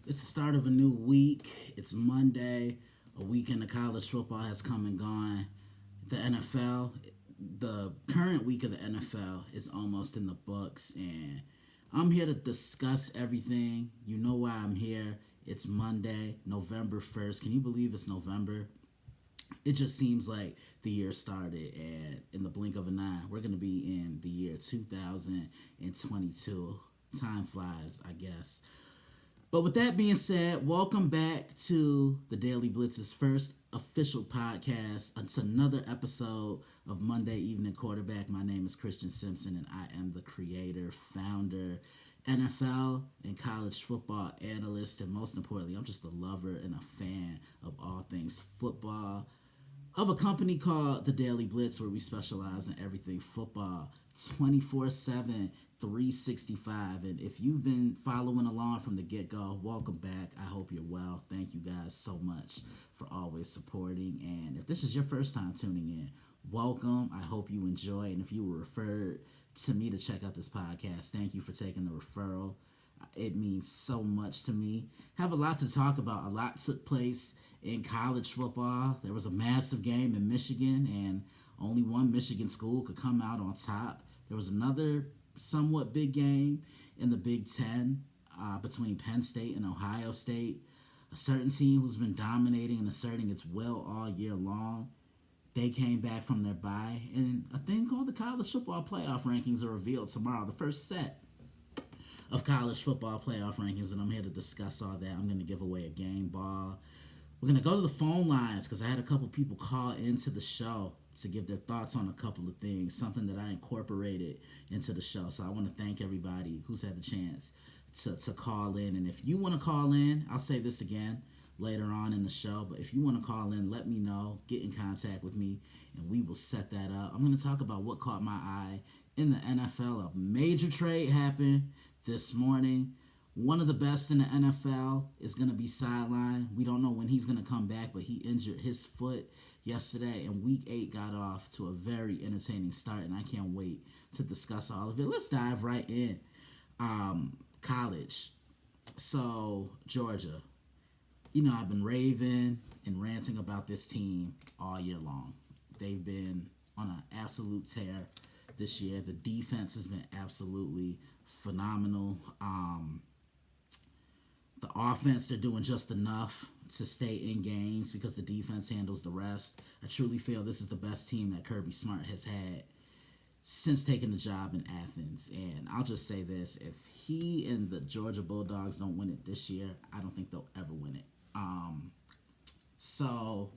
It's the start of a new week. It's Monday. A weekend of college football has come and gone. The NFL, the current week of the NFL is almost in the books, and I'm here to discuss everything. You know why I'm here. It's Monday, November 1st. Can you believe it's November? It just seems like the year started, and in the blink of an eye, we're going to be in the year 2022. Time flies, I guess. But with that being said, welcome back to the Daily Blitz's first official podcast. It's another episode of Monday Evening Quarterback. My name is Christian Simpson, and I am the creator, founder, NFL and college football analyst, and most importantly, I'm just a lover and a fan of all things football, of a company called The Daily Blitz, where we specialize in everything football 24/7, 365. And if you've been following along from the get-go, welcome back. I hope you're well. Thank you guys so much for always supporting. And if this is your first time tuning in, welcome. I hope you enjoy. And if you were referred to me to check out this podcast, thank you for taking the referral. It means so much to me. Have a lot to talk about. A lot took place in college football. There was a massive game in Michigan, and only one Michigan school could come out on top. There was another somewhat big game in the Big Ten between Penn State and Ohio State. A certain team who's been dominating and asserting its will all year long. They came back from their bye, and a thing called the college football playoff rankings are revealed tomorrow. The first set of college football playoff rankings, and I'm here to discuss all that. I'm going to give away a game ball. We're going to go to the phone lines because I had a couple people call into the show to give their thoughts on a couple of things, something that I incorporated into the show. So I want to thank everybody who's had the chance to call in. And if you want to call in, I'll say this again later on in the show, but if you want to call in, let me know, get in contact with me, and we will set that up. I'm going to talk about what caught my eye in the NFL. A major trade happened this morning. One of the best in the NFL is going to be sidelined. We don't know when he's going to come back, but he injured his foot yesterday, and Week 8 got off to a very entertaining start, and I can't wait to discuss all of it. Let's dive right in. College. So, Georgia. You know, I've been raving and ranting about this team all year long. They've been on an absolute tear this year. The defense has been absolutely phenomenal. The offense, they're doing just enough to stay in games because the defense handles the rest. I truly feel this is the best team that Kirby Smart has had since taking the job in Athens. And I'll just say this, if he and the Georgia Bulldogs don't win it this year, I don't think they'll ever win it. So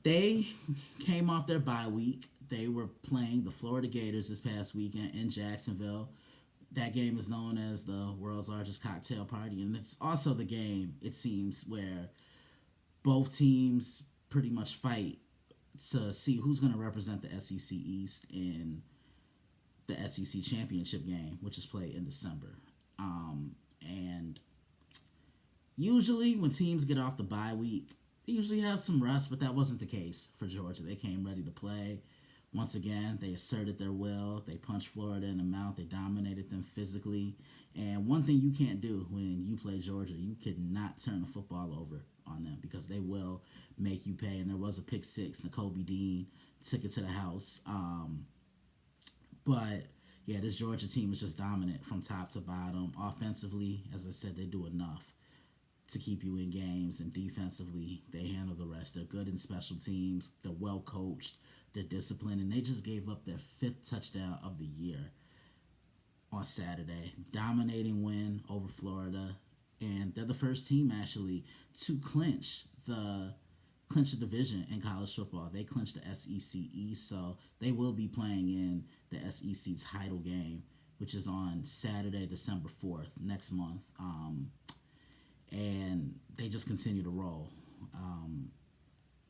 they came off their bye week. They were playing the Florida Gators this past weekend in Jacksonville. That game is known as the world's largest cocktail party, and it's also the game, it seems, where both teams pretty much fight to see who's going to represent the SEC East in the SEC championship game, which is played in December. And usually when teams get off the bye week, they usually have some rest, but that wasn't the case for Georgia. They came ready to play. Once again, they asserted their will. They punched Florida in the mouth. They dominated them physically. And one thing you can't do when you play Georgia, you cannot turn the football over on them because they will make you pay. And there was a pick six. N'Kobe Dean took it to the house. But, yeah, this Georgia team is just dominant from top to bottom. Offensively, as I said, they do enough to keep you in games. And defensively, they handle the rest. They're good in special teams. They're well coached. They're disciplined, and they just gave up their 5th touchdown of the year on Saturday. Dominating win over Florida, and they're the first team actually to clinch the division in college football. They clinched the SEC East, so they will be playing in the SEC title game, which is on Saturday, December 4th, next month. And they just continue to roll.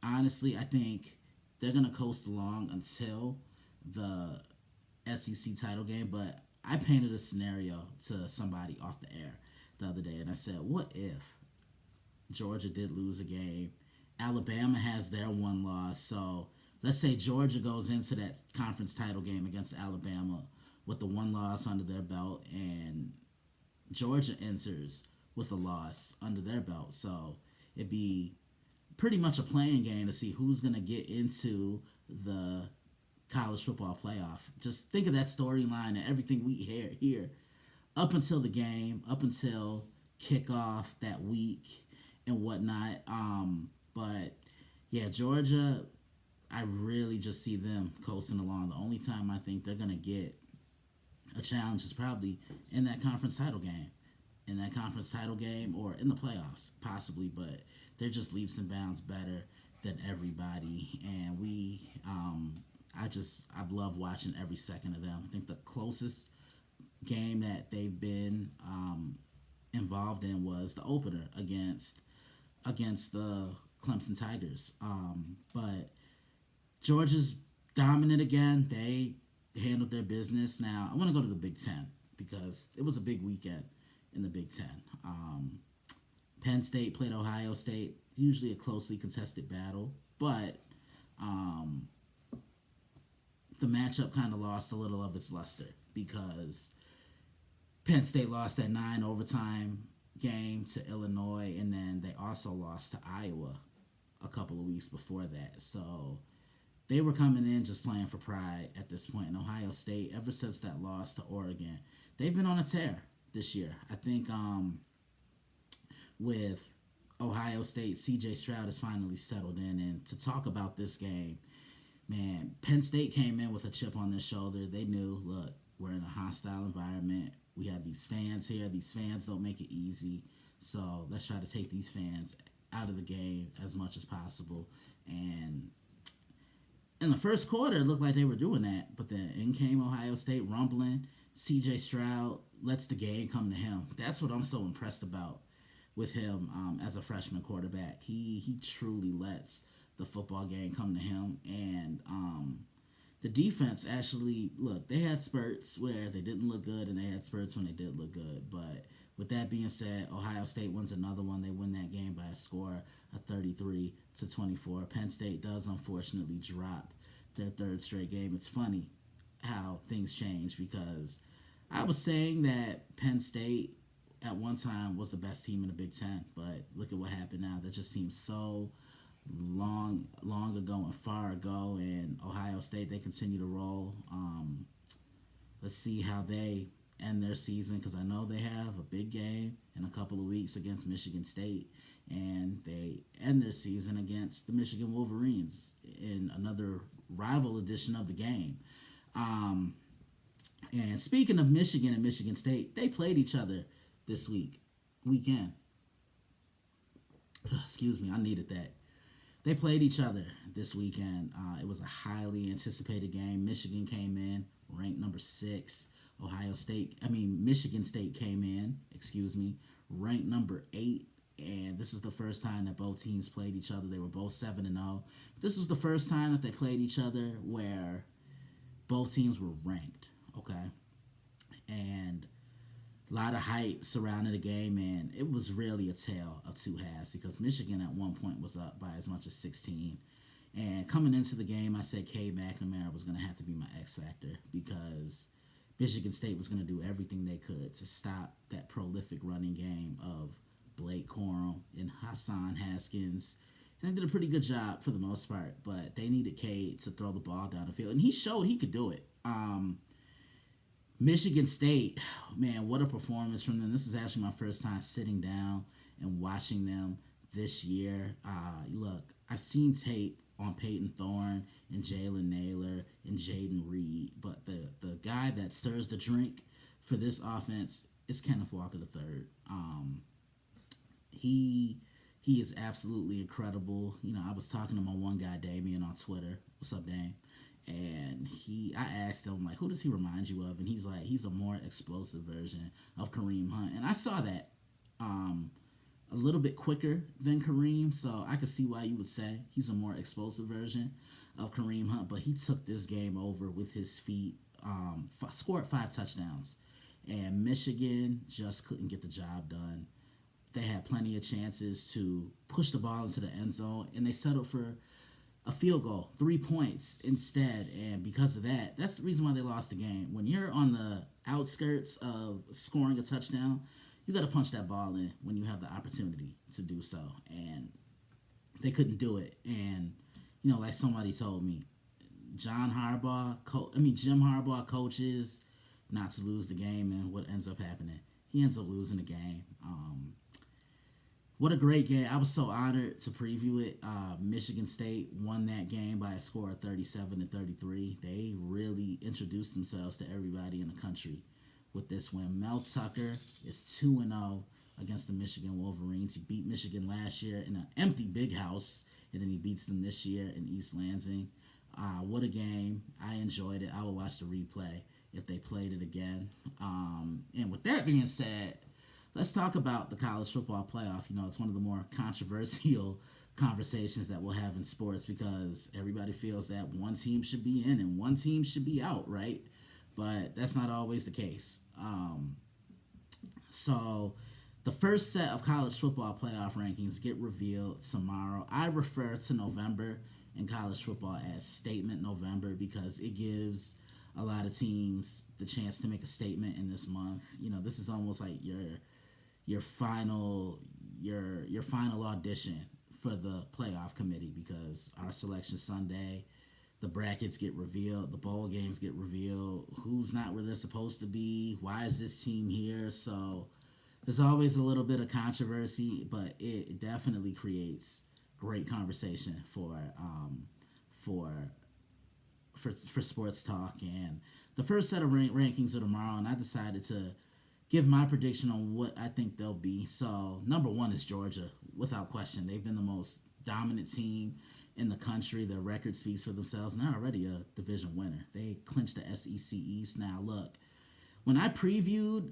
Honestly, I think they're going to coast along until the SEC title game, but I painted a scenario to somebody off the air the other day, and I said, what if Georgia did lose a game? Alabama has their one loss, so let's say Georgia goes into that conference title game against Alabama with the one loss under their belt, and Georgia enters with a loss under their belt. So it'd be pretty much a playing game to see who's going to get into the college football playoff. Just think of that storyline and everything we hear here up until the game, up until kickoff that week and whatnot. But yeah, Georgia, I really just see them coasting along. The only time I think they're going to get a challenge is probably in that conference title game. In that conference title game or in the playoffs, possibly, but they're just leaps and bounds better than everybody. And I've loved watching every second of them. I think the closest game that they've been involved in was the opener against the Clemson Tigers. But Georgia's dominant again. They handled their business. Now I want to go to the Big Ten because it was a big weekend in the Big Ten. Penn State played Ohio State. Usually a closely contested battle, but the matchup kind of lost a little of its luster because Penn State lost that 9 overtime game to Illinois, and then they also lost to Iowa a couple of weeks before that. So they were coming in just playing for pride at this point. And Ohio State, ever since that loss to Oregon, they've been on a tear this year. I think with Ohio State, C.J. Stroud has finally settled in. And to talk about this game, man, Penn State came in with a chip on their shoulder. They knew, look, we're in a hostile environment. We have these fans here. These fans don't make it easy. So let's try to take these fans out of the game as much as possible. And in the first quarter, it looked like they were doing that. But then in came Ohio State rumbling. C.J. Stroud lets the game come to him. That's what I'm so impressed about with him as a freshman quarterback. He truly lets the football game come to him. And the defense actually, look, they had spurts where they didn't look good and they had spurts when they did look good. But with that being said, Ohio State wins another one. They win that game by a score of 33-24. Penn State does unfortunately drop their third straight game. It's funny how things change because I was saying that Penn State at one time was the best team in the Big Ten, but look at what happened now. That just seems so long ago and far ago. And Ohio State, they continue to roll. Let's see how they end their season because I know they have a big game in a couple of weeks against Michigan State, and they end their season against the Michigan Wolverines in another rival edition of the game. And speaking of Michigan and Michigan State, they played each other this weekend. Excuse me, I needed that. They played each other this weekend. It was a highly anticipated game. Michigan came in ranked number 6. Michigan State came in, ranked number 8. And this is the first time that both teams played each other. They were both 7-0. This was the first time that they played each other where both teams were ranked, okay? And a lot of hype surrounding the game, and it was really a tale of two halves because Michigan at one point was up by as much as 16. And coming into the game, I said Cade McNamara was going to have to be my X factor because Michigan State was going to do everything they could to stop that prolific running game of Blake Corum and Hassan Haskins. And they did a pretty good job for the most part, but they needed Cade to throw the ball down the field, and he showed he could do it. Michigan State, man, what a performance from them. This is actually my first time sitting down and watching them this year. Look, I've seen tape on Peyton Thorne and Jalen Naylor and Jaden Reed, but the guy that stirs the drink for this offense is Kenneth Walker III. He is absolutely incredible. You know, I was talking to my one guy, Damien, on Twitter. What's up, Dame? And I asked him, like, who does he remind you of? And he's like, he's a more explosive version of Kareem Hunt. And I saw that a little bit quicker than Kareem, so I could see why you would say he's a more explosive version of Kareem Hunt. But he took this game over with his feet, scored 5 touchdowns. And Michigan just couldn't get the job done. They had plenty of chances to push the ball into the end zone, and they settled for a field goal, 3 points instead. And because of that, that's the reason why they lost the game. When you're on the outskirts of scoring a touchdown, you got to punch that ball in when you have the opportunity to do so. And they couldn't do it. And like somebody told me, Jim Harbaugh coaches not to lose the game, and what ends up happening? He ends up losing the game. What a great game. I was so honored to preview it. Michigan State won that game by a score of 37-33. They really introduced themselves to everybody in the country with this win. Mel Tucker is 2-0 against the Michigan Wolverines. He beat Michigan last year in an empty Big House, and then he beats them this year in East Lansing. What a game. I enjoyed it. I will watch the replay if they played it again. And with that being said, let's talk about the college football playoff. It's one of the more controversial conversations that we'll have in sports because everybody feels that one team should be in and one team should be out, right? But that's not always the case. So the first set of college football playoff rankings get revealed tomorrow. I refer to November in college football as Statement November because it gives a lot of teams the chance to make a statement in this month. This is almost like your final audition for the playoff committee because our selection Sunday, the brackets get revealed, the bowl games get revealed, who's not where they're supposed to be, why is this team here? So there's always a little bit of controversy, but it definitely creates great conversation for sports talk. And the first set of rankings are tomorrow, and I decided to give my prediction on what I think they'll be. So number one is Georgia, without question. They've been the most dominant team in the country. Their record speaks for themselves, and they're already a division winner. They clinched the SEC East. Now look, when I previewed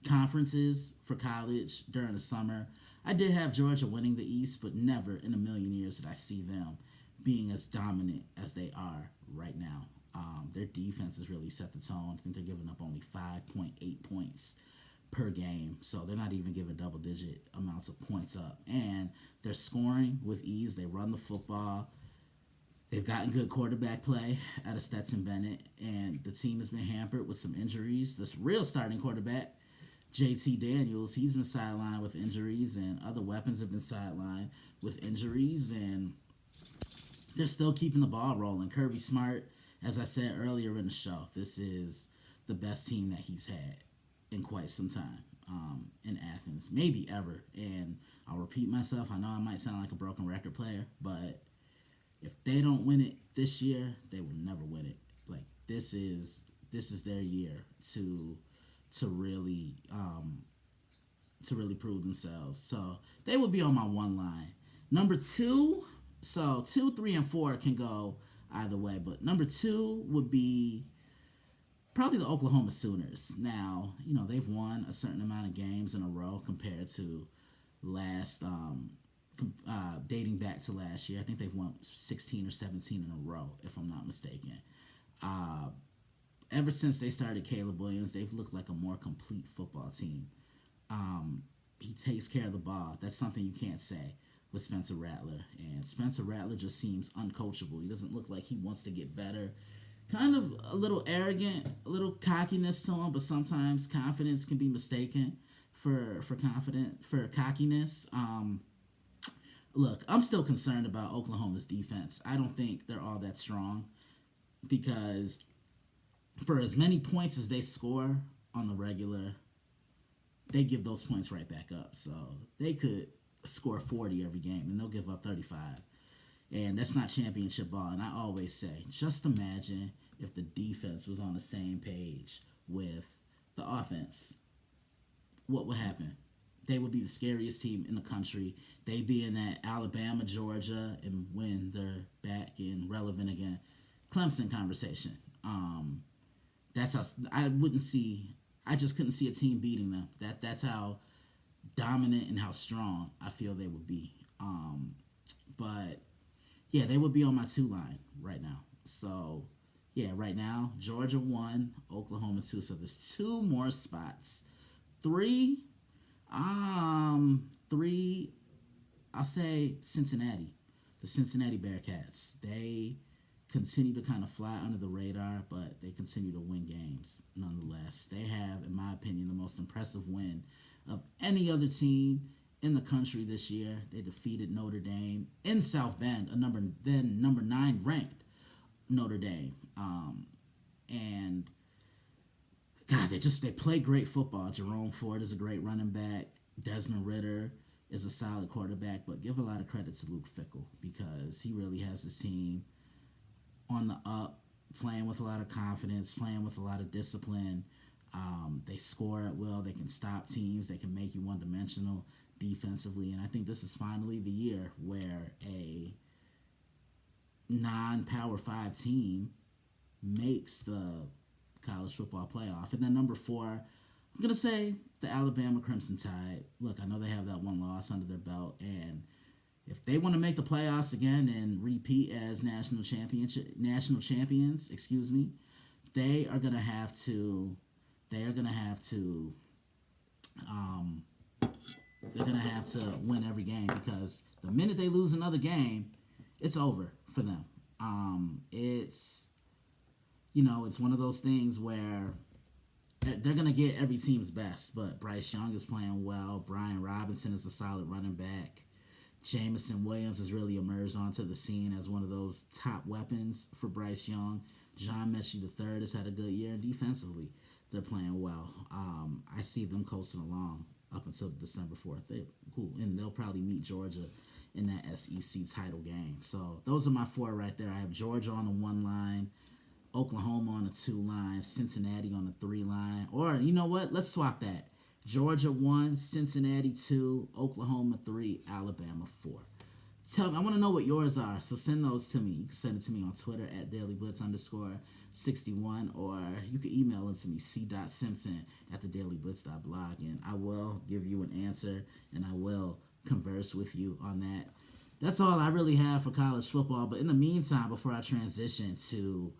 conferences for college during the summer, I did have Georgia winning the East, but never in a million years did I see them being as dominant as they are right now. Their defense has really set the tone. I think they're giving up only 5.8 points per game, so they're not even giving double-digit amounts of points up. And they're scoring with ease. They run the football. They've gotten good quarterback play out of Stetson Bennett, and the team has been hampered with some injuries. This real starting quarterback, JT Daniels, he's been sidelined with injuries, and other weapons have been sidelined with injuries, and they're still keeping the ball rolling. Kirby Smart, as I said earlier in the show, this is the best team that he's had in quite some time in Athens, maybe ever. And I'll repeat myself. I know I might sound like a broken record player, but if they don't win it this year, they will never win it. Like this is their year to really prove themselves. So they would be on my one line. Number two, so 2, 3, and 4 can go either way, but number 2 would be probably the Oklahoma Sooners. Now, they've won a certain amount of games in a row compared to dating back to last year. I think they've won 16 or 17 in a row, if I'm not mistaken. Ever since they started Caleb Williams, they've looked like a more complete football team. He takes care of the ball. That's something you can't say with Spencer Rattler. And Spencer Rattler just seems uncoachable. He doesn't look like he wants to get better. Kind of a little arrogant, a little cockiness to him, but sometimes confidence can be mistaken for cockiness. Look, I'm still concerned about Oklahoma's defense. I don't think they're all that strong because for as many points as they score on the regular, they give those points right back up. So they could score 40 every game and they'll give up 35. And that's not championship ball. And I always say, just imagine if the defense was on the same page with the offense. What would happen? They would be the scariest team in the country. They'd be in that Alabama, Georgia, and when they're back and relevant again, Clemson conversation. That's how I just couldn't see a team beating them. That's how dominant and how strong I feel they would be. But yeah, they would be on my 2 line right now. So yeah, right now Georgia 1, Oklahoma 2. So there's 2 more spots. 3, I'll say Cincinnati. The Cincinnati Bearcats. They continue to kind of fly under the radar, but they continue to win games nonetheless. They have, in my opinion, the most impressive win of any other team in the country this year. They defeated Notre Dame in South Bend, a number 9 ranked Notre Dame. And God, they play great football. Jerome Ford is a great running back. Desmond Ridder is a solid quarterback, but give a lot of credit to Luke Fickell because he really has his team on the up, playing with a lot of confidence, playing with a lot of discipline. They score at will. They can stop teams. They can make you one-dimensional defensively. And I think this is finally the year where a non-Power 5 team makes the college football playoff. And then number 4, I'm going to say the Alabama Crimson Tide. Look, I know they have that one loss under their belt, and if they want to make the playoffs again and repeat as national champions, they are going to have to win every game, because the minute they lose another game, it's over for them. It's one of those things where they're going to get every team's best, but Bryce Young is playing well. Brian Robinson is a solid running back. Jamison Williams has really emerged onto the scene as one of those top weapons for Bryce Young. John Mechie III has had a good year, and defensively, they're playing well. I see them coasting along up until December 4th. And they'll probably meet Georgia in that SEC title game. So those are my 4 right there. I have Georgia on the 1 line, Oklahoma on the 2 line, Cincinnati on the 3 line. Or, you know what? Let's swap that. Georgia 1, Cincinnati 2, Oklahoma 3, Alabama 4. Tell me, I want to know what yours are, so send those to me. You can send it to me on Twitter at DailyBlitz_61, or you can email them to me, c.simpson@thedailyblitz.blog, and I will give you an answer, and I will converse with you on that. That's all I really have for college football, but in the meantime, before I transition to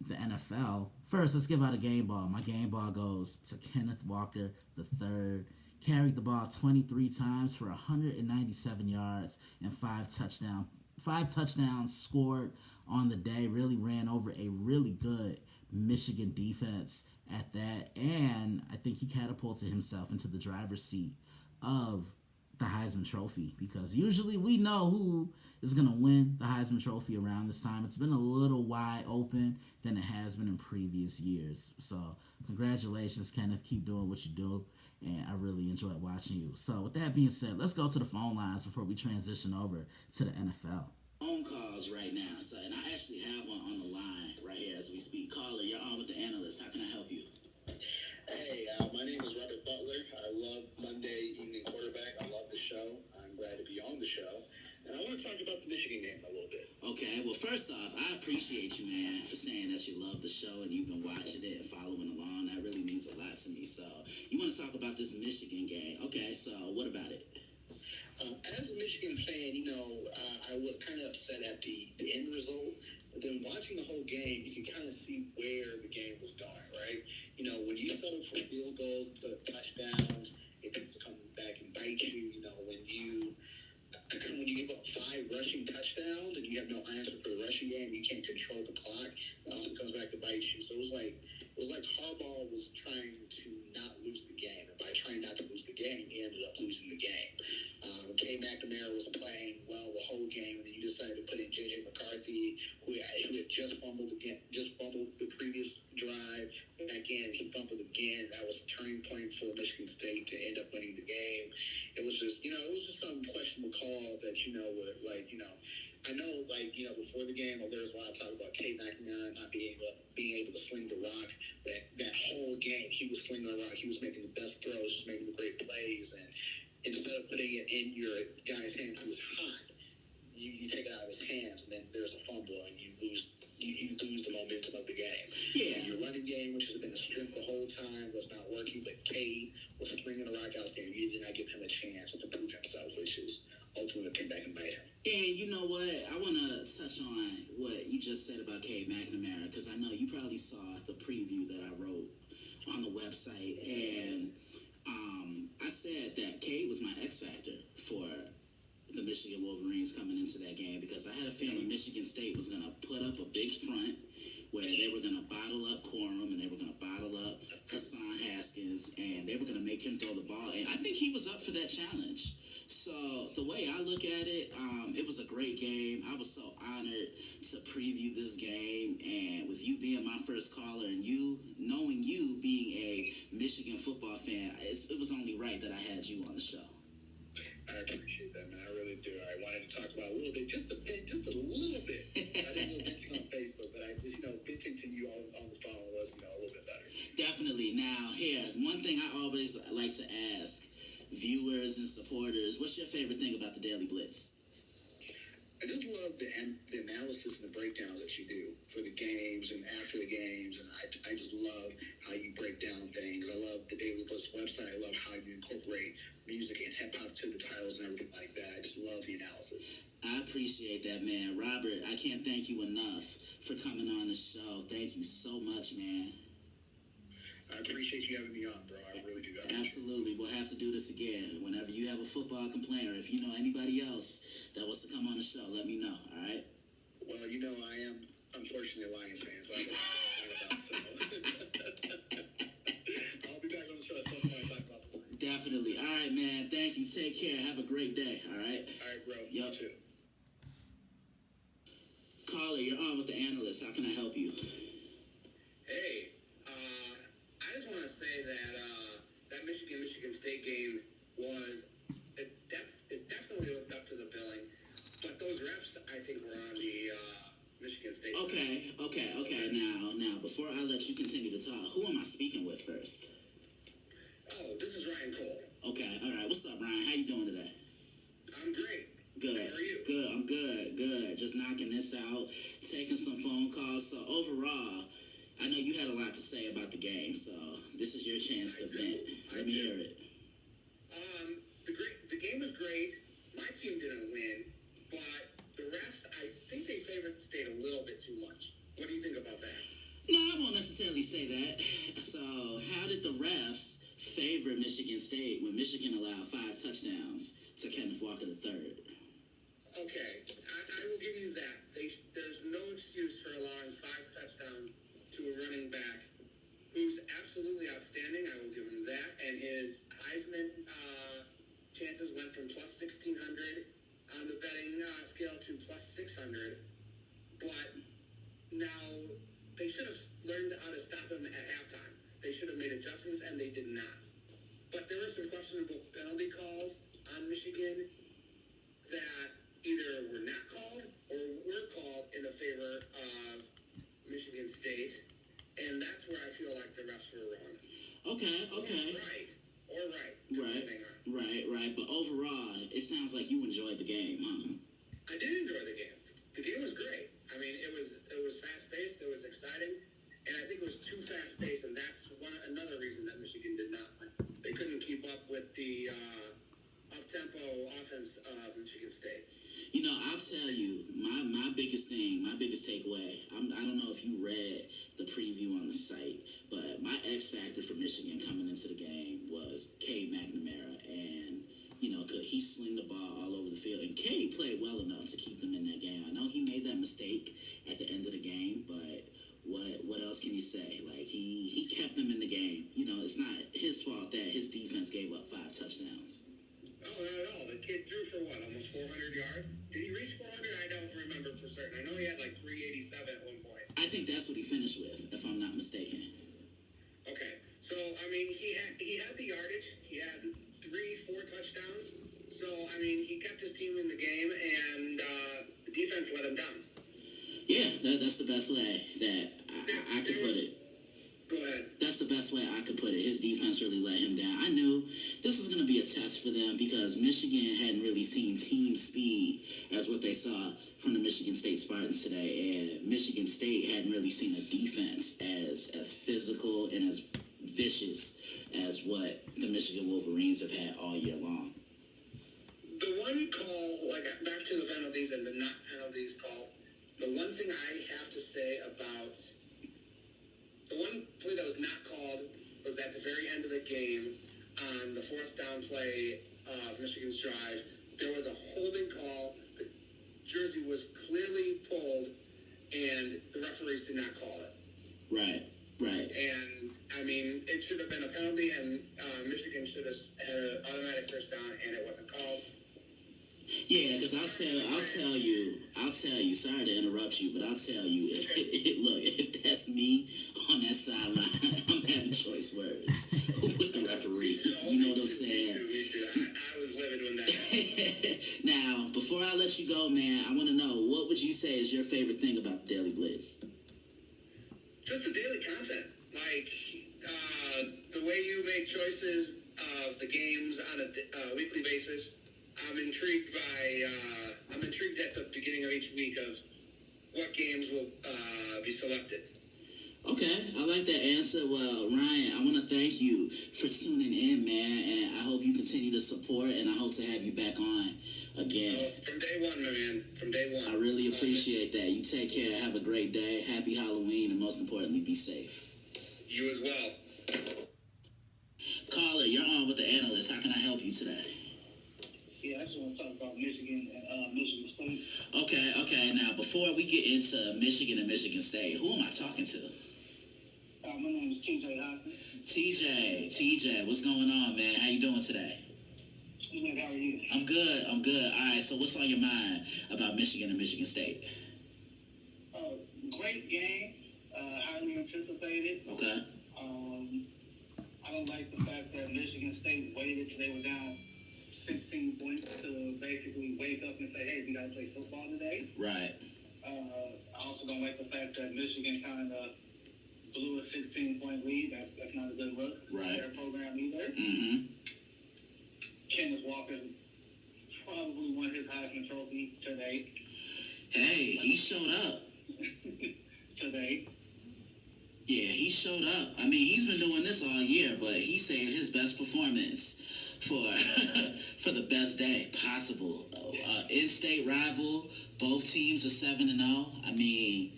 the NFL, first, let's give out a game ball. My game ball goes to Kenneth Walker III. Carried the ball 23 times for 197 yards and 5 touchdowns. 5 touchdowns scored on the day. Really ran over a really good Michigan defense at that. And I think he catapulted himself into the driver's seat of the Heisman Trophy, because usually we know who is going to win the Heisman Trophy around this time. It's been a little wide open than it has been in previous years. So congratulations, Kenneth. Keep doing what you do, and I really enjoyed watching you. So with that being said, let's go to the phone lines before we transition over to the NFL. Phone calls right now, so, and I actually have one on the line right here as we speak. Caller, you're on with the analyst. How can I help you? Hey, my name is Robert Butler. I love Monday Evening Quarterback. I love the show. I'm glad to be on the show. And I want to talk about the Michigan game a little bit. Okay, well, first off, I appreciate you, man, for saying that you love the show and you've been watching it and following along. That really means a lot to me. So you want to talk about this Michigan game. Okay, so what about it? As a Michigan fan, I was kind of upset at the end result. But then watching the whole game, you can kind of see where the game was going, right? When you settle for field goals instead of touchdowns, it comes to come back and bite you. When you give up 5 rushing touchdowns and you have no answer for the rushing game, you can't control the clock. It also comes back to bite you. So it was like Harbaugh was trying to not lose the game, and by trying not to lose the game, he ended up losing the game. K. McNamara was playing well the whole game, and then you decided to put in J.J. McCarthy, who had just fumbled the previous drive. Back in, he fumbled again. That was a turning point for Michigan State to end up winning the game. It was just, some questionable calls that, I know, before the game, there was a lot of talk about K. McNamara not being able to sling the rock. That whole game, he was slinging the rock. He was making the best throws, just making the great plays, and instead of putting it in your guy's hand who was hot, you take it out of his hands, and then there's a fumble, and you lose the momentum of the game. Yeah. And your running game, which has been a strength the whole time, was not working, but Cade was slinging the rock out there, and you did not give him a chance to prove himself, which is ultimately came back and bite him. And you know what? I want to touch on what you just said about Cade Definitely. Now, here, one thing I always like to ask viewers and supporters, what's your favorite thing about the Daily Blitz? I just love the analysis and the breakdowns that you do for the games and after the games. And I just love how you break down things. I love the Daily Blitz website. I love how you incorporate music and hip hop to the titles and everything like that. I just love the analysis. I appreciate that, man. Robert, I can't thank you enough for coming on the show. Thank you so much, man. I appreciate you having me on, bro. I really do. Absolutely. We'll have to do this again. Whenever you have a football complaint, or if you know anybody else that wants to come on the show, let me know, all right? Well, you know, I am, unfortunately, a Lions fan, so I don't talk about so. I'll be back on the show at some point to talk about the Lions. Definitely. All right, man. Thank you. Take care. Have a great day, all right? All right, bro. Yup. You too. Caller, you're on with the analyst. How can I help you? Hey, I just want to say that that Michigan State game was it definitely lived up to the billing, but those refs I think were on the Michigan State side. Okay. Now, before I let you continue to talk, who am I speaking with first? Oh, this is Ryan Cole. Okay, all right. What's up, Ryan? How you doing today? I'm great. Good. How are you? Good. I'm good. Just knocking this out, taking some phone calls. So overall, I know you had a lot to say about the game. So this is your chance to vent. Let me hear it. The game was great. My team didn't win, but the refs, I think they favored State a little bit too much. What do you think about that? No, I won't necessarily say that. So how did the refs favor Michigan State when Michigan allowed 5 touchdowns to Kenneth Walker III? Okay, I will give you that. There's no excuse for allowing 5 touchdowns to a running back who's absolutely outstanding. I will give him that. And his Heisman chances went from plus 1,600 on the betting scale to plus 600. But now they should have learned how to stop him at halftime. They should have made adjustments, and they did not. But there were some questionable penalty calls on Michigan that either were not called or were called in the favor of Michigan State, and that's where I feel like the refs were wrong. Okay. Or right. Right. But overall, it sounds like you enjoyed the game, huh? I did enjoy the game. The game was great. I mean, it was fast paced. It was exciting, and I think it was too fast paced, and that's another reason that Michigan did not win. They couldn't keep up with the up-tempo offense of Michigan State. You know, I'll tell you, my biggest takeaway, I don't know if you read the preview on the site, but my X factor for Michigan coming into the game was Cade McNamara, and, you know, could he sling the ball all over the field, and Cade played well enough to keep them in that game. I know he made that mistake at the end of the game, but what else can you say? Like, he kept them in the game. You know, it's not his fault that his defense gave up 5 touchdowns. Oh, not at all. The kid threw for what, almost 400 yards? Did he reach 400? I don't remember for certain. I know he had like 387 at one point. I think that's what he finished with, if I'm not mistaken. Okay, so I mean, he had the yardage. He had 3-4 touchdowns. So I mean, he kept his team in the game, and the defense let him down. Yeah, that's the best way that I could put it. Go ahead. That's the best way I could put it. His defense really let him down. I knew this was going to be a test for them because Michigan hadn't really seen team speed as what they saw from the Michigan State Spartans today, and Michigan State hadn't really seen a defense as physical and as vicious as what the Michigan Wolverines have had all year long. The one call, like back to the penalties and the not penalties call, the one thing I have to say about the one play that was not called was at the very end of the game on the 4th down play of Michigan's drive. There was a holding call. The jersey was clearly pulled, and the referees did not call it. Right. And, I mean, it should have been a penalty, and Michigan should have had an automatic first down, and it wasn't called. Yeah, because I'll tell you, sorry to interrupt you, but I'll tell you, look, if that's me on that sideline, I'm having choice words with the referee. You know what I'm saying? Me too. I was livid when that happened. Now, before I let you go, man, I want to know, what would you say is your favorite thing about the Daily Blitz? Just the daily content. Like, analysis of the games on a weekly basis. I'm intrigued at the beginning of each week of what games will be selected. Okay, I like that answer. Well, Ryan, I want to thank you for tuning in, man, and I hope you continue to support, and I hope to have you back on again. From day one, my man. From day one. I really appreciate that. You take care. Have a great day. Happy Halloween, and most importantly, be safe. You as well. Caller, you're on with the analyst. How can I help you today? Yeah, I just want to talk about Michigan and Michigan State. Okay. Now, before we get into Michigan and Michigan State, who am I talking to? My name is TJ Hopkins. TJ, what's going on, man? How you doing today? Good, how are you? I'm good. All right, so what's on your mind about Michigan and Michigan State? Great game, highly anticipated. Okay. I don't like the fact that Michigan State waited till they were down 16 points to basically wake up and say, hey, we got to play football today. Right. I also don't like the fact that Michigan kind of blew a 16-point lead. That's not a good look for their program either. Mm-hmm. Kenneth Walker probably won his Heisman Trophy today. Hey, he showed up. Today. Yeah, he showed up. I mean, he's been doing this all year, but he said his best performance for for the best day possible. In-state rival, both teams are 7-0. I mean,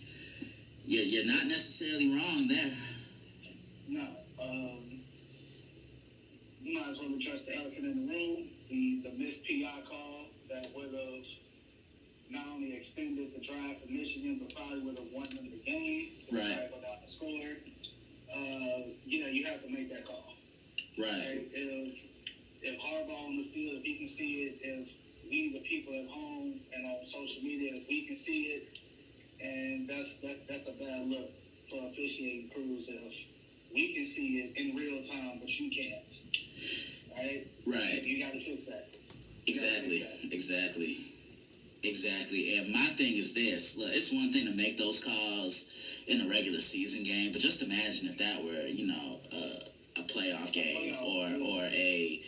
you're not necessarily wrong there. No. You might as well address the elephant in the room. The missed PI call that would have not only extended the drive for Michigan, but probably would have won them the game. Right. Go down the score. You have to make that call. Right. If Harbaugh on the field, if he can see it, if we, the people at home and on social media, if we can see it, and that's a bad look for officiating crews if we can see it in real time, but you can't. Right? Right. You got to fix that. Exactly. And my thing is this. Look, it's one thing to make those calls in a regular season game, but just imagine if that were, a playoff game or a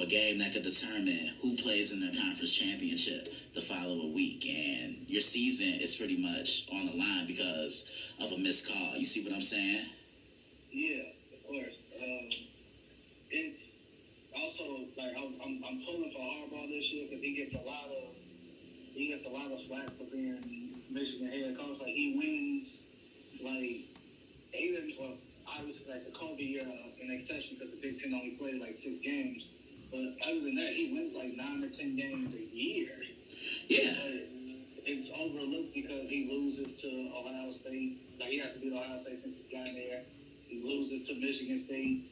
game that could determine who plays in the conference championship the following week, and your season is pretty much on the line because of a missed call. You see what I'm saying? Yeah, of course. It's also like I'm pulling for Harbaugh this year because he gets a lot of flack for being Michigan head coach. Like he wins obviously like the Kobe year in exception because the Big Ten only played like 6 games. But other than that, he wins like 9 or 10 games a year. Yeah. But it's overlooked because he loses to Ohio State. Like he has to beat Ohio State since he got there. He loses to Michigan State,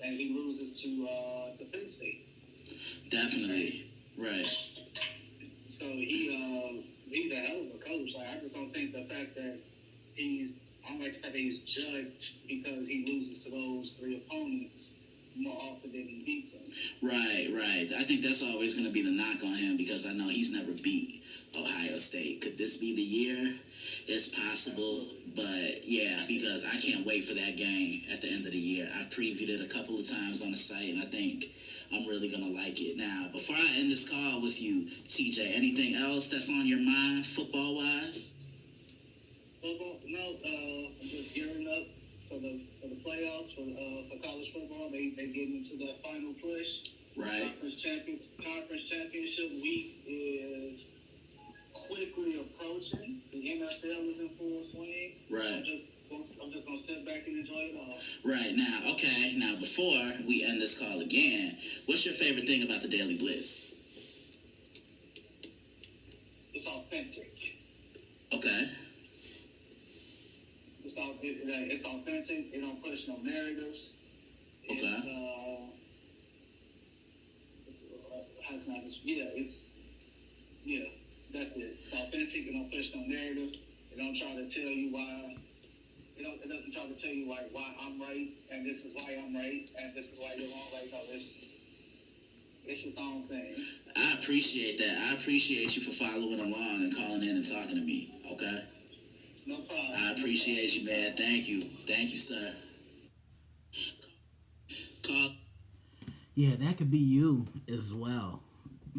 and he loses to Penn State. Definitely. Right. So he's a hell of a coach. Like I just don't think the fact that I don't like the fact that he's judged because he loses to those 3 opponents more often than he beats them. Right. I think that's always going to be the knock on him because I know he's never beat Ohio State. Could this be the year? It's possible, but yeah, because I can't wait for that game at the end of the year. I've previewed it a couple of times on the site, and I think I'm really going to like it. Now, before I end this call with you, TJ, anything else that's on your mind football-wise? Football? No, I'm just gearing up for the playoffs for college football. They get into that final push. Right. Conference championship week is quickly approaching. The NFL is in full swing. Right. I'm just gonna sit back and enjoy it all. Right. Now before we end this call again, what's your favorite thing about the Daily Blitz? It's authentic. Okay. It's authentic. It don't push no narratives. Okay. That's it. It's authentic. It don't push no narrative. It don't try to tell you why. It doesn't try to tell you why I'm right and this is why I'm right and this is why you're wrong. Like no, it's its own thing. I appreciate that. I appreciate you for following along and calling in and talking to me. Okay. No problem. I appreciate you, man. Thank you, sir. Yeah, that could be you as well.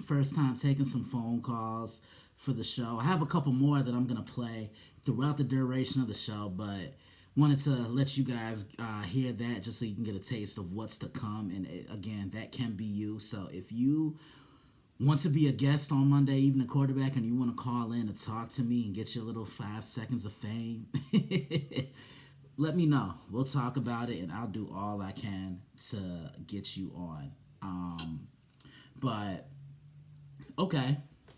First time taking some phone calls for the show. I have a couple more that I'm gonna play throughout the duration of the show, but wanted to let you guys hear that just so you can get a taste of what's to come. And again, that can be you. So if you want to be a guest on Monday Evening Quarterback and you want to call in and talk to me and get your little 5 seconds of fame, let me know. We'll talk about it and I'll do all I can to get you on. But okay,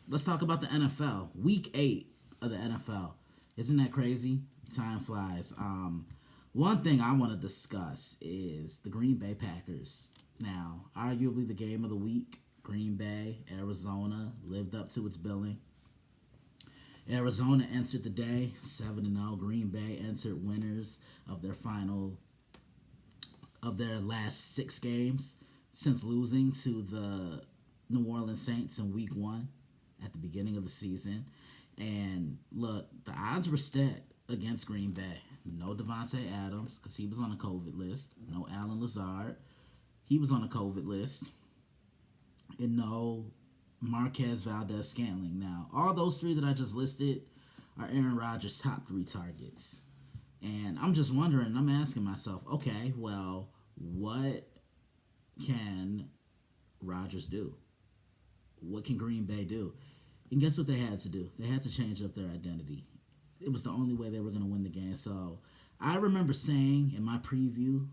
let's talk about the NFL. Week 8 of the NFL. Isn't that crazy? Time flies. One thing I want to discuss is the Green Bay Packers. Now, arguably the game of the week. Green Bay, Arizona lived up to its billing. Arizona entered the day 7-0. Green Bay entered winners of their last 6 games since losing to the New Orleans Saints in week 1 at the beginning of the season. And look, the odds were stacked against Green Bay. No Devontae Adams because he was on a COVID list. No Alan Lazard. He was on a COVID list. And no Marquez Valdez-Scantling. Now, all those 3 that I just listed are Aaron Rodgers' top 3 targets. And I'm just wondering, I'm asking myself, okay, well, what can Rodgers do? What can Green Bay do? And guess what they had to do? They had to change up their identity. It was the only way they were going to win the game. So I remember saying in my preview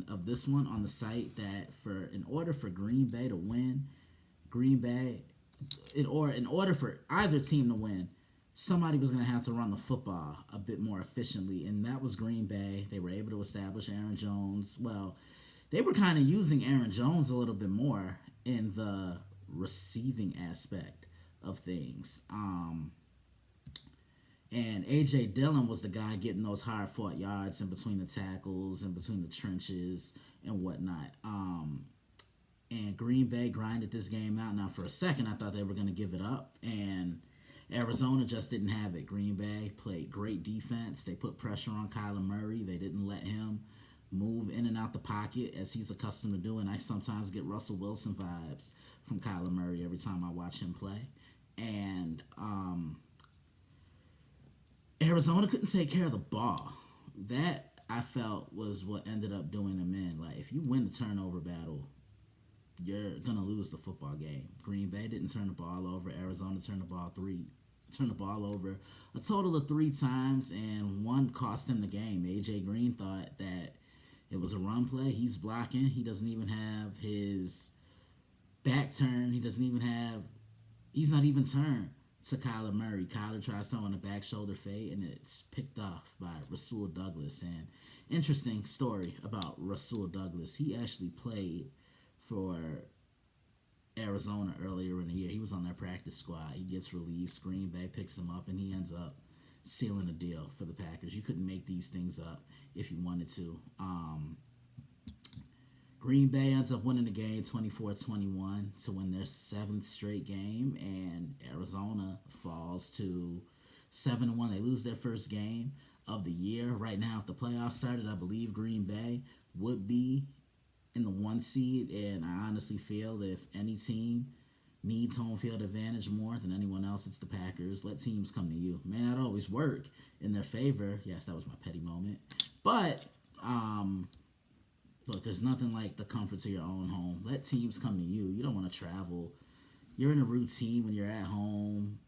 of this one on the site that in order for Green Bay to win, in order for either team to win, somebody was going to have to run the football a bit more efficiently, and that was Green Bay. They were able to establish Aaron Jones. Well, they were kind of using Aaron Jones a little bit more in the receiving aspect of things. And A.J. Dillon was the guy getting those hard-fought yards in between the tackles and between the trenches and whatnot. And Green Bay grinded this game out. Now, for a second, I thought they were going to give it up, and Arizona just didn't have it. Green Bay played great defense. They put pressure on Kyler Murray. They didn't let him move in and out the pocket as he's accustomed to doing. I sometimes get Russell Wilson vibes from Kyler Murray every time I watch him play. And Arizona couldn't take care of the ball. That, I felt, was what ended up doing them in. Like, if you win the turnover battle, you're going to lose the football game. Green Bay didn't turn the ball over. Arizona turned the ball over a total of 3 times, and one cost him the game. A.J. Green thought that it was a run play. He's blocking. He doesn't even have his back turned. He's not even turned to Kyler Murray. Kyler tries throwing a back shoulder fade, and it's picked off by Rasul Douglas. And interesting story about Rasul Douglas. He actually played for Arizona earlier in the year. He was on their practice squad. He gets released. Green Bay picks him up, and he ends up sealing a deal for the Packers. You couldn't make these things up if you wanted to. Green Bay ends up winning the game 24-21 to win their 7th straight game, and Arizona falls to 7-1. They lose their first game of the year. Right now, if the playoffs started, I believe Green Bay would be in the 1 seed, and I honestly feel if any team needs home field advantage more than anyone else, it's the Packers. Let teams come to you. May not always work in their favor. Yes, that was my petty moment. But, look, there's nothing like the comforts of your own home. Let teams come to you. You don't want to travel. You're in a routine when you're at home.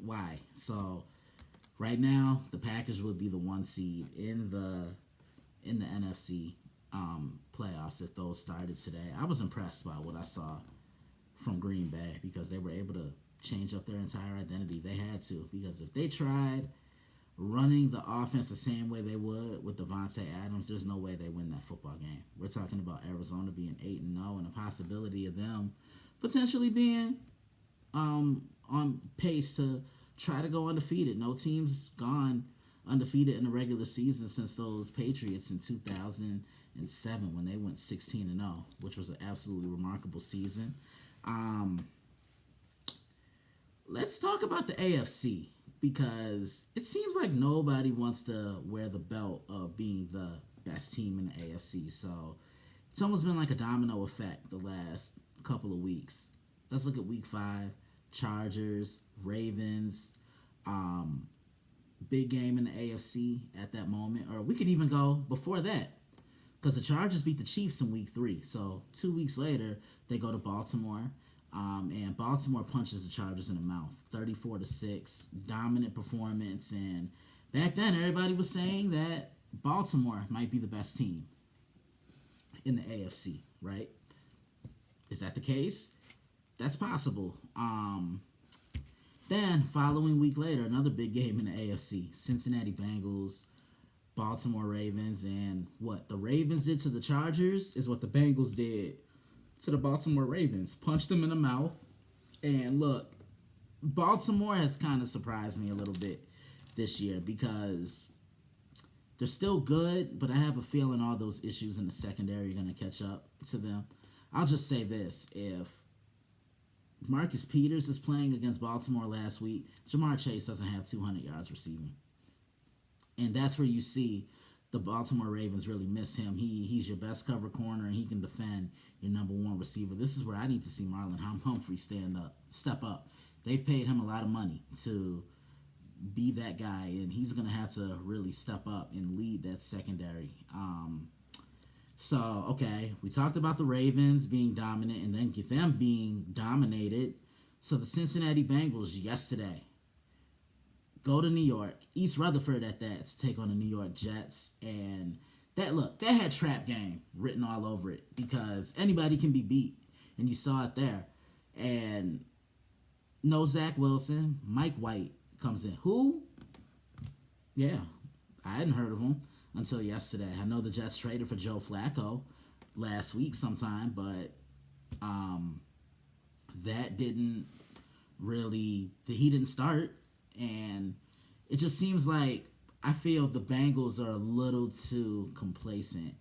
Why? So, right now, the Packers would be the 1 seed in the NFC playoffs if those started today. I was impressed by what I saw from Green Bay because they were able to change up their entire identity. They had to, because if they tried running the offense the same way they would with Devontae Adams, there's no way they win that football game. We're talking about Arizona being 8-0 and a possibility of them potentially being on pace to try to go undefeated. No team's gone undefeated in the regular season since those Patriots in 2007 when they went 16-0, which was an absolutely remarkable season. Let's talk about the AFC, because it seems like nobody wants to wear the belt of being the best team in the AFC. So It's almost been like a domino effect the last couple of weeks. Let's look at week 5. Chargers, Ravens, um, big game in the AFC at that moment. Or we could even go before that. Because the Chargers beat the Chiefs in week 3. So 2 weeks later, they go to Baltimore. And Baltimore punches the Chargers in the mouth. 34-6. Dominant performance. And back then, everybody was saying that Baltimore might be the best team in the AFC, right? Is that the case? That's possible. Then, following week later, another big game in the AFC. Cincinnati Bengals, Baltimore Ravens, and what the Ravens did to the Chargers is what the Bengals did to the Baltimore Ravens. Punched them in the mouth. And look, Baltimore has kind of surprised me a little bit this year because they're still good, but I have a feeling all those issues in the secondary are going to catch up to them. I'll just say this. If Marcus Peters is playing against Baltimore last week, Jamar Chase doesn't have 200 yards receiving. And that's where you see the Baltimore Ravens really miss him. He's your best cover corner, and he can defend your number one receiver. This is where I need to see Marlon Humphrey step up. They've paid him a lot of money to be that guy, and he's going to have to really step up and lead that secondary. So, okay, we talked about the Ravens being dominant and then get them being dominated. So the Cincinnati Bengals yesterday go to New York, East Rutherford at that, to take on the New York Jets. And that had trap game written all over it because anybody can be beat. And you saw it there. And no Zach Wilson, Mike White comes in. Who? Yeah, I hadn't heard of him until yesterday. I know the Jets traded for Joe Flacco last week sometime, but that didn't really, he didn't start. And it just seems like I feel the Bengals are a little too complacent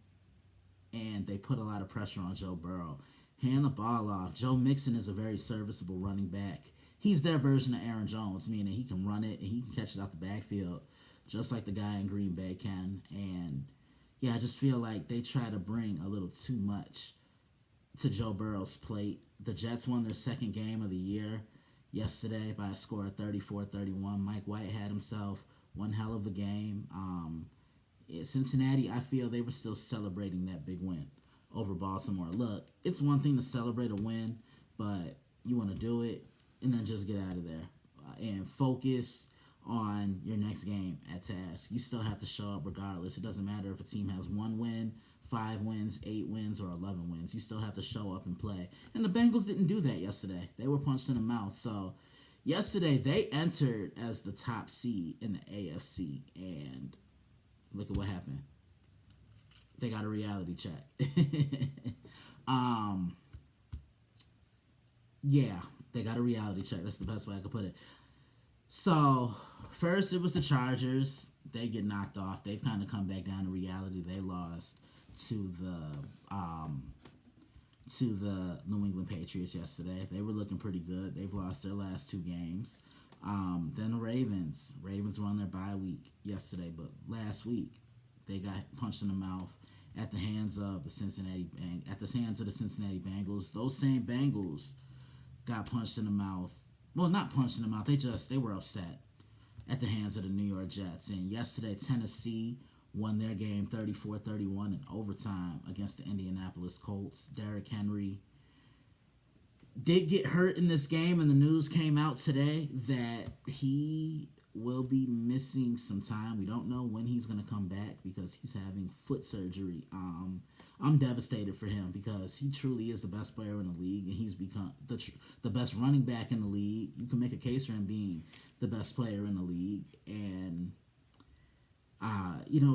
and they put a lot of pressure on Joe Burrow. Hand the ball off. Joe Mixon is a very serviceable running back. He's their version of Aaron Jones, meaning he can run it and he can catch it out the backfield just like the guy in Green Bay can. And yeah, I just feel like they try to bring a little too much to Joe Burrow's plate. The Jets won their second game of the year yesterday by a score of 34-31. Mike White had himself one hell of a game. Cincinnati, I feel they were still celebrating that big win over Baltimore. Look, it's one thing to celebrate a win, but you want to do it and then just get out of there and focus on your next game at task. You still have to show up regardless. It doesn't matter if a team has 1 win, 5 wins, 8 wins, or 11 wins. You still have to show up and play. And the Bengals didn't do that yesterday. They were punched in the mouth. So yesterday they entered as the top seed in the AFC. And look at what happened. They got a reality check. Yeah, they got a reality check. That's the best way I could put it. So, first it was the Chargers. They get knocked off. They've kind of come back down to reality. They lost to the New England Patriots yesterday. They were looking pretty good. They've lost their last 2 games. Then the Ravens. Ravens were on their bye week yesterday, but last week they got punched in the mouth at the hands of the Cincinnati Bengals. Those same Bengals got punched in the mouth. Well, not punched in the mouth. They were upset at the hands of the New York Jets. And yesterday, Tennessee won their game 34-31 in overtime against the Indianapolis Colts. Derrick Henry did get hurt in this game, and the news came out today that he will be missing some time. We don't know when he's going to come back because he's having foot surgery. I'm devastated for him because he truly is the best player in the league, and he's become the best running back in the league. You can make a case for him being the best player in the league. And,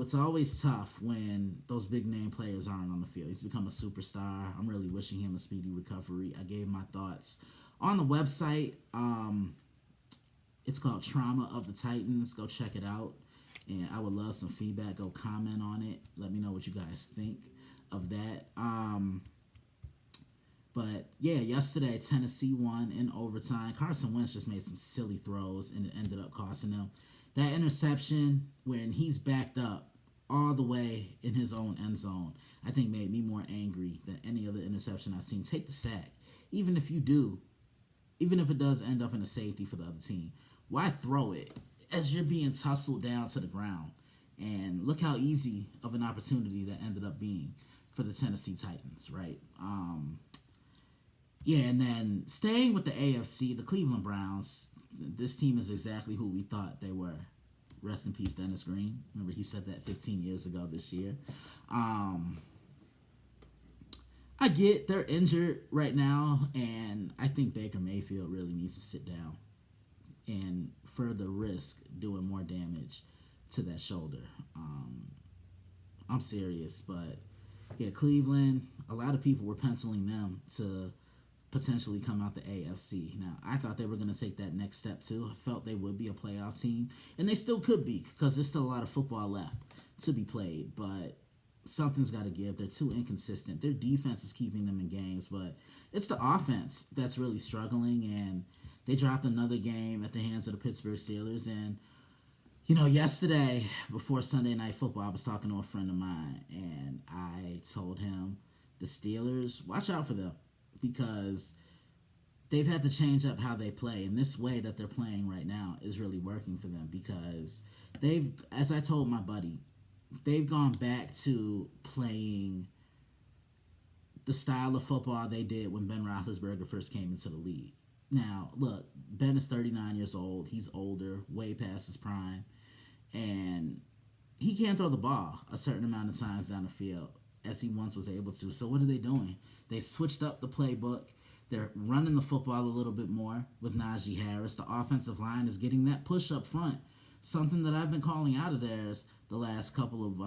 it's always tough when those big name players aren't on the field. He's become a superstar. I'm really wishing him a speedy recovery. I gave my thoughts on the website. It's called Trauma of the Titans. Go check it out. And I would love some feedback. Go comment on it. Let me know what you guys think of that. But yeah, yesterday Tennessee won in overtime. Carson Wentz just made some silly throws and it ended up costing them that interception when he's backed up all the way in his own end zone, I think made me more angry than any other interception I've seen. Take the sack. Even if you do, even if it does end up in a safety for the other team, why throw it as you're being tussled down to the ground? And look how easy of an opportunity that ended up being for the Tennessee Titans, right? Yeah, and then staying with the AFC, the Cleveland Browns, this team is exactly who we thought they were. Rest in peace, Dennis Green. Remember, he said that 15 years ago this year. I get they're injured right now, and I think Baker Mayfield really needs to sit down and further risk doing more damage to that shoulder. I'm serious, but yeah, Cleveland, a lot of people were penciling them to potentially come out the AFC. Now, I thought they were going to take that next step too. I felt they would be a playoff team, and they still could be because there's still a lot of football left to be played, but something's got to give. They're too inconsistent. Their defense is keeping them in games, but it's the offense that's really struggling, and they dropped another game at the hands of the Pittsburgh Steelers. And yesterday before Sunday Night Football, I was talking to a friend of mine, and I told him the Steelers, watch out for them, because they've had to change up how they play, and this way that they're playing right now is really working for them, because they've, as I told my buddy, they've gone back to playing the style of football they did when Ben Roethlisberger first came into the league. Now, look, Ben is 39 years old. He's older, way past his prime, and he can't throw the ball a certain amount of times down the field as he once was able to. So what are they doing? They switched up the playbook. They're running the football a little bit more with Najee Harris. The offensive line is getting that push up front, something that I've been calling out of theirs the last couple of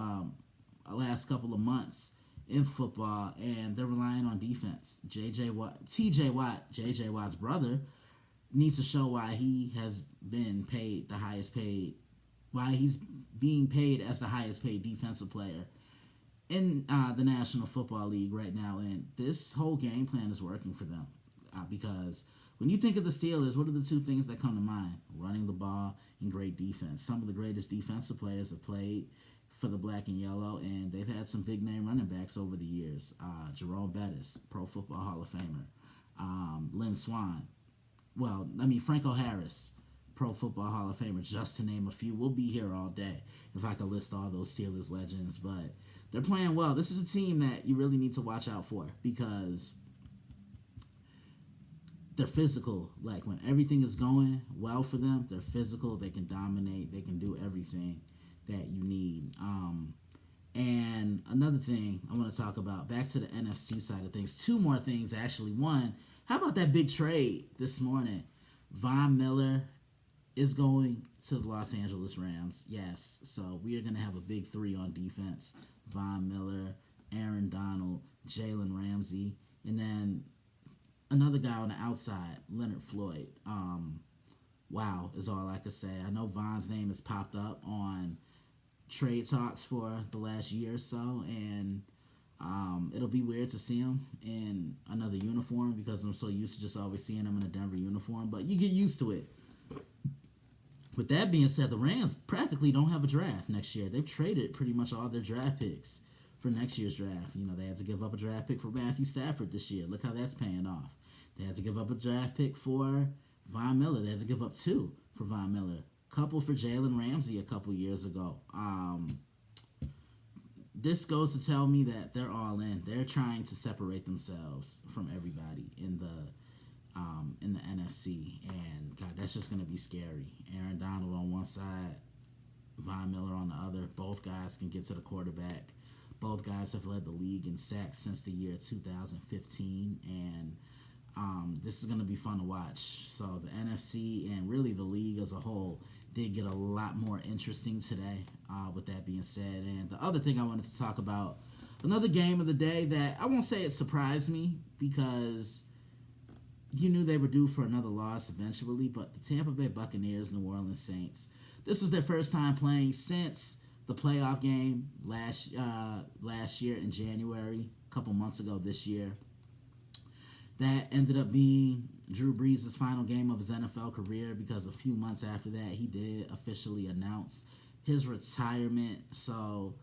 months in football, and they're relying on defense. TJ Watt's brother, needs to show why he has been paid the highest paid, why he's being paid as the highest paid defensive player in the National Football League right now. And this whole game plan is working for them, because when you think of the Steelers, what are the two things that come to mind? Running the ball and great defense. Some of the greatest defensive players have played for the black and yellow, and they've had some big name running backs over the years. Jerome Bettis, Pro Football Hall of Famer. Lynn Swann. Franco Harris, Pro Football Hall of Famer, just to name a few. We'll be here all day if I could list all those Steelers legends, but they're playing well. This is a team that you really need to watch out for, because they're physical. Like, when everything is going well for them, they're physical. They can dominate. They can do everything that you need. And another thing I want to talk about, back to the NFC side of things. Two more things, actually. One, how about that big trade this morning? Von Miller is going to the Los Angeles Rams. Yes, so we are going to have a big three on defense. Von Miller, Aaron Donald, Jalen Ramsey, and then another guy on the outside, Leonard Floyd. Wow is all I could say. I know Von's name has popped up on trade talks for the last year or so, and it'll be weird to see him in another uniform, because I'm so used to just always seeing him in a Denver uniform, but you get used to it. With that being said, the Rams practically don't have a draft next year. They've traded pretty much all their draft picks for next year's draft. They had to give up a draft pick for Matthew Stafford this year. Look how that's paying off. They had to give up a draft pick for Von Miller. They had to give up two for Von Miller. Couple for Jalen Ramsey a couple years ago. This goes to tell me that they're all in. They're trying to separate themselves from everybody in the NFC, and God, that's just going to be scary. Aaron Donald on one side, Von Miller on the other. Both guys can get to the quarterback. Both guys have led the league in sacks since the year 2015, and this is going to be fun to watch. So the NFC and really the league as a whole did get a lot more interesting today, with that being said. And the other thing I wanted to talk about, another game of the day that I won't say it surprised me, because you knew they were due for another loss eventually, but the Tampa Bay Buccaneers, New Orleans Saints, this was their first time playing since the playoff game last year in January, a couple months ago this year. That ended up being Drew Brees' final game of his NFL career, because a few months after that, he did officially announce his retirement. So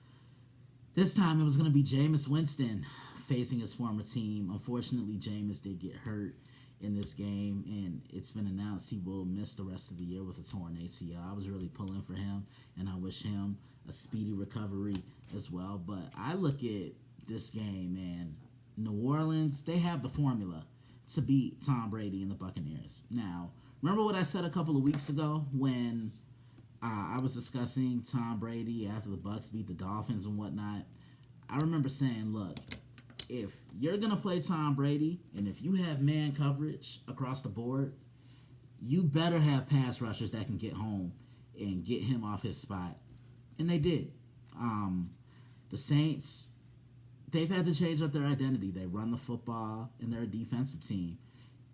This time it was going to be Jameis Winston facing his former team. Unfortunately, Jameis did get hurt in this game, and it's been announced he will miss the rest of the year with a torn ACL. I was really pulling for him, and I wish him a speedy recovery as well. But I look at this game, and New Orleans, they have the formula to beat Tom Brady and the Buccaneers. Now, remember what I said a couple of weeks ago when I was discussing Tom Brady after the Bucks beat the Dolphins and whatnot? I remember saying, look, if you're going to play Tom Brady and if you have man coverage across the board, you better have pass rushers that can get home and get him off his spot. And they did. The Saints, they've had to change up their identity. They run the football, and they're a defensive team.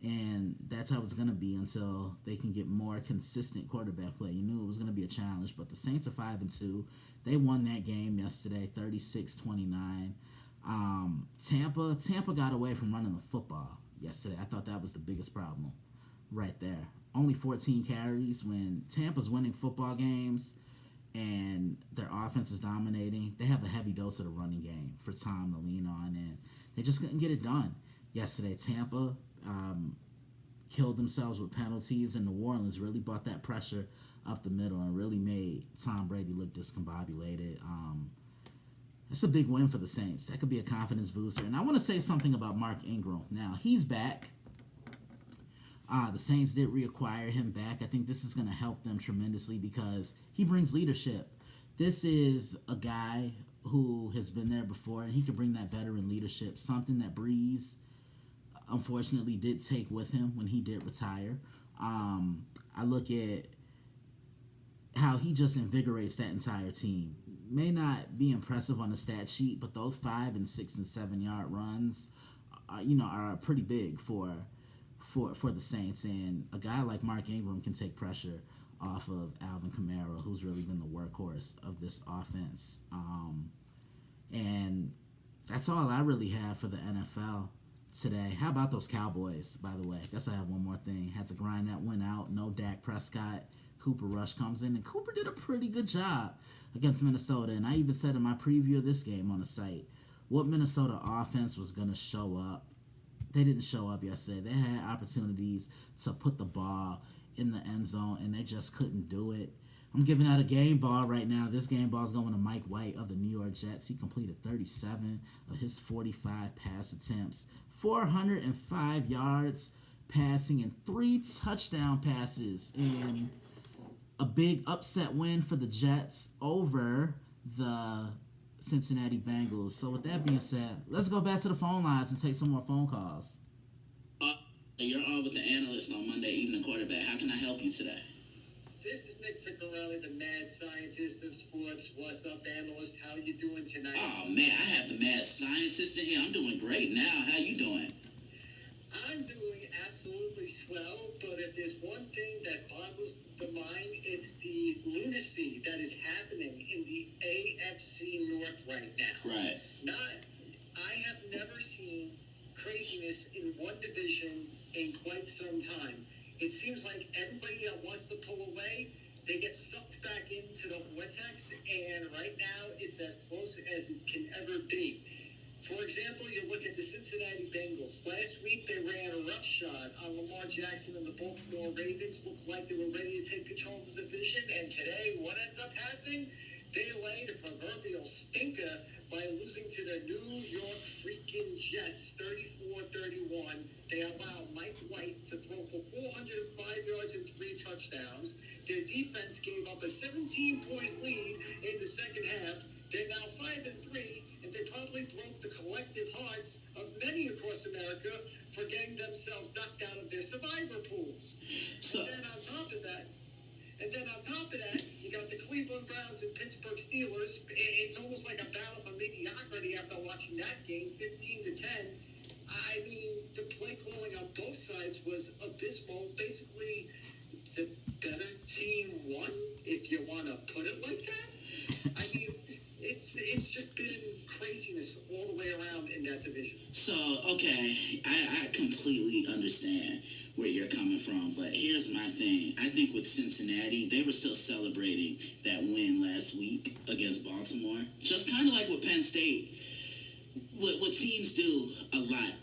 And that's how it's going to be until they can get more consistent quarterback play. You knew it was going to be a challenge, but the Saints are 5-2. They won that game yesterday, 36-29. Tampa got away from running the football yesterday. I thought that was the biggest problem right there. Only 14 carries when Tampa's winning football games and their offense is dominating. They have a heavy dose of the running game for Tom to lean on, and they just couldn't get it done yesterday. Tampa killed themselves with penalties, and New Orleans really brought that pressure up the middle and really made Tom Brady look discombobulated. That's a big win for the Saints. That could be a confidence booster. And I want to say something about Mark Ingram. Now, he's back. The Saints did reacquire him back. I think this is going to help them tremendously because he brings leadership. This is a guy who has been there before, and he can bring that veteran leadership, something that Breeze unfortunately did take with him when he did retire. I look at how he just invigorates that entire team. May not be impressive on the stat sheet, but those 5 and 6 and 7 yard runs, are pretty big for the Saints. And a guy like Mark Ingram can take pressure off of Alvin Kamara, who's really been the workhorse of this offense. And that's all I really have for the NFL today. How about those Cowboys, by the way? I guess I have one more thing. Had to grind that one out. No Dak Prescott. Cooper Rush comes in, and Cooper did a pretty good job against Minnesota. And I even said in my preview of this game on the site, what Minnesota offense was going to show up. They didn't show up yesterday. They had opportunities to put the ball in the end zone, and they just couldn't do it. I'm giving out a game ball right now. This game ball is going to Mike White of the New York Jets. He completed 37 of his 45 pass attempts, 405 yards passing, and 3 touchdown passes in a big upset win for the Jets over the Cincinnati Bengals. So with that being said, let's go back to the phone lines and take some more phone calls. You're on with the analyst on Monday Evening Quarterback. How can I help you today? This is Nick Ficarelli, the mad scientist of sports. What's up, analyst? How you doing tonight? Oh, man, I have the mad scientist in here. I'm doing great now. How you doing? I'm doing absolutely swell, but if there's one thing that boggles the mind, it's the lunacy that is happening in the AFC North right now. Right. I have never seen craziness in one division in quite some time. It seems like everybody that wants to pull away, they get sucked back into the vortex, and right now it's as close as it can ever be. For example, you look at the Cincinnati Bengals. Last week they ran a roughshod on Lamar Jackson, and the Baltimore Ravens looked like they were ready to take control of the division, and today what ends up happening? They laid a proverbial stinker by losing to the New York freaking Jets 34-31. They allowed Mike White to throw for 405 yards and 3 touchdowns. Their defense gave up a 17-point lead in the second half. They're now 5-3, and they probably broke the collective hearts of many across America for getting themselves knocked out of their survivor pools. And then on top of that, you got the Cleveland Browns and Pittsburgh Steelers. It's almost like a battle for mediocrity after watching that game, 15-10. I mean, the play calling on both sides was abysmal. Basically, the better team won, if you want to put it like that. I mean, it's just been craziness all the way around in that division. So, okay, I completely understand where you're coming from, but here's my thing. I think with Cincinnati, they were still celebrating that win last week against Baltimore. Just kind of like with Penn State. What teams do a lot,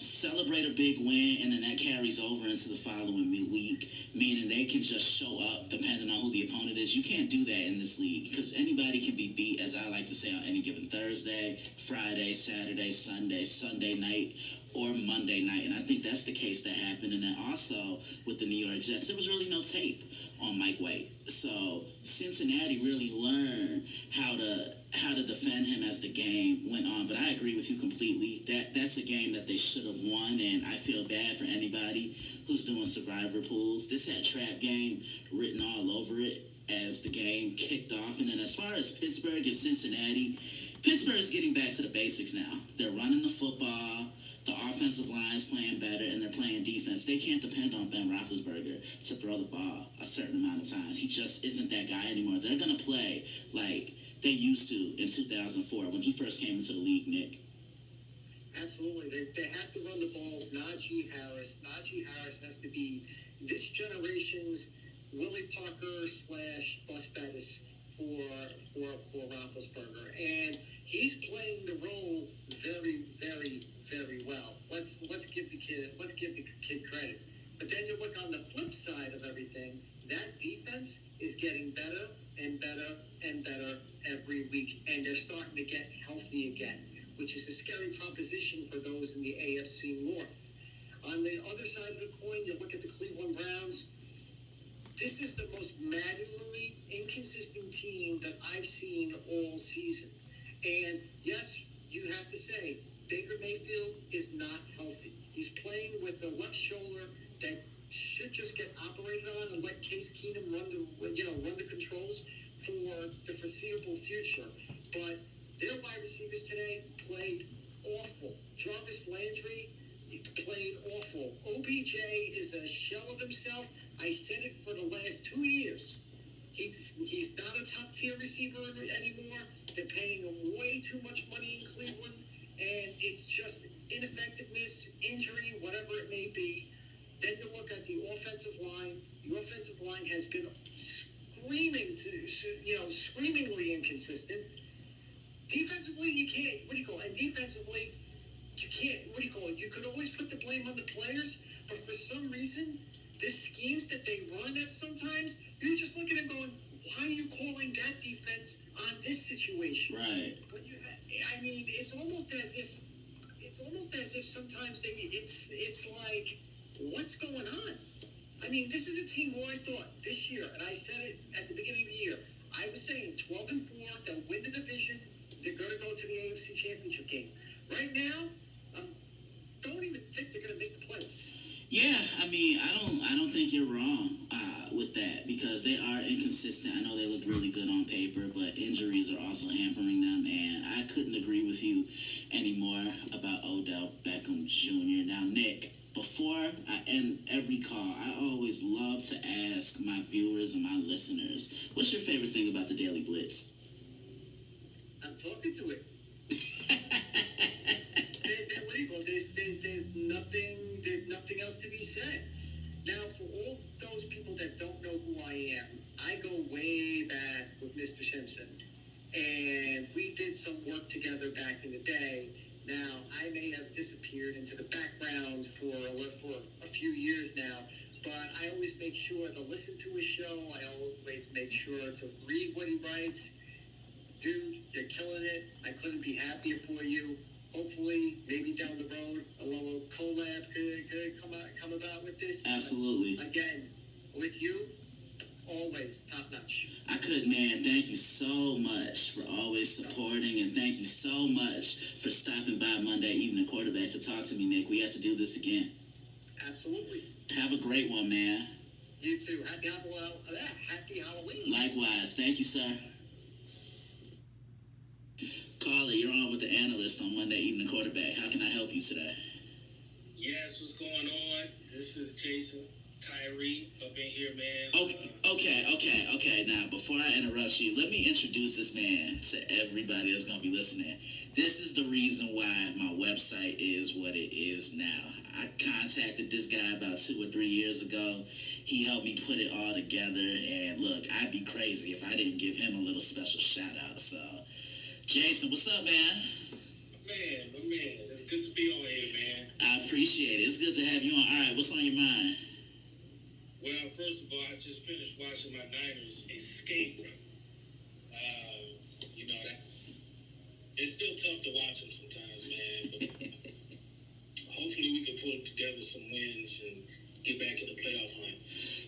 celebrate a big win, and then that carries over into the following week, meaning they can just show up depending on who the opponent is. You can't do that in this league because anybody can be beat, as I like to say, on any given Thursday, Friday, Saturday, Sunday night, or Monday night. And I think that's the case that happened. And then also with the New York Jets, there was really no tape on Mike White. So Cincinnati really learned how to defend him as the game went on. But I agree with you completely. That's a game that they should have won, and I feel bad for anybody who's doing survivor pools. This had trap game written all over it as the game kicked off. And then as far as Pittsburgh and Cincinnati, Pittsburgh's getting back to the basics now. They're running the football. The offensive line's playing better, and they're playing defense. They can't depend on Ben Roethlisberger to throw the ball a certain amount of times. He just isn't that guy anymore. They're going to play like they used to in 2004 when he first came into the league, Nick. Absolutely. They have to run the ball. Najee Harris. Najee Harris has to be this generation's Willie Parker / Bus Bettis for Roethlisberger. And he's playing the role very, very, very well. Let's give the kid credit. But then you look on the flip side of everything, that defense is getting better and better and better every week, and they're starting to get healthy again, which is a scary proposition for those in the AFC North. On the other side of the coin, you look at the Cleveland Browns. This is the most maddeningly inconsistent team that I've seen all season. And yes, you have to say, Baker Mayfield is not healthy. He's playing with a left shoulder that should just get operated on and let Case Keenum run the controls for the foreseeable future. But their wide receivers today played awful. Jarvis Landry played awful. OBJ is a shell of himself. I said it for the last 2 years. He's not a top-tier receiver anymore. They're paying him way too much money in Cleveland, and it's just ineffectiveness, injury, whatever it may be. Then you look at the offensive line. The offensive line has been screamingly inconsistent. Defensively, you can't. And defensively, you can't. You could always put the blame on the players, but for some reason, the schemes that they run at sometimes, you just look at it going, why are you calling that defense on this situation? Right. It's almost as if sometimes it's like, what's going on? This is a team who I thought this year, and I said it at the beginning of the year, I was saying 12-4, they'll win the division, they're going to go to the AFC Championship game. Right now, don't even think they're going to make the playoffs. Yeah, I don't think you're wrong with that because they are inconsistent. I know they look really good on paper, but injuries are also hampering them, and I couldn't agree with you anymore about Odell Beckham Jr. Now, Nick, before I end every call, I always love to ask my viewers and my listeners, what's your favorite thing about the Daily Blitz? I'm talking to it. There's nothing else to be said. Now, for all those people that don't know who I am, I go way back with Mr. Simpson, and we did some work together back in the day. Now, I may have disappeared into the background for a few years now, but I always make sure to listen to his show. I always make sure to read what he writes. Dude, you're killing it. I couldn't be happier for you. Hopefully, maybe down the road, a little collab could come about with this. Absolutely. But again, with you, always top notch. I could, man. Thank you so much for always supporting, and thank you so much for stopping by Monday Evening Quarterback to talk to me, Nick. We have to do this again. Absolutely. Have a great one, man. You too. Happy Halloween. Likewise. Thank you, sir. Caller, you're on with the analyst on Monday Evening Quarterback. How can I help you today? Yes, what's going on? This is Jason Tyree up in here, man. Okay. Now, before I interrupt you, let me introduce this man to everybody that's going to be listening. This is the reason why my website is what it is now. I contacted this guy about 2 or 3 years ago. He helped me put it all together, and look, I'd be crazy if I didn't give him a little special shout out. So, Jason, what's up, man? Man, it's good to be on here, man. I appreciate it. It's good to have you on. All right, what's on your mind? Well, first of all, I just finished watching my Niners escape. That it's still tough to watch them sometimes, man. But hopefully, we can pull together some wins and get back in the playoff hunt.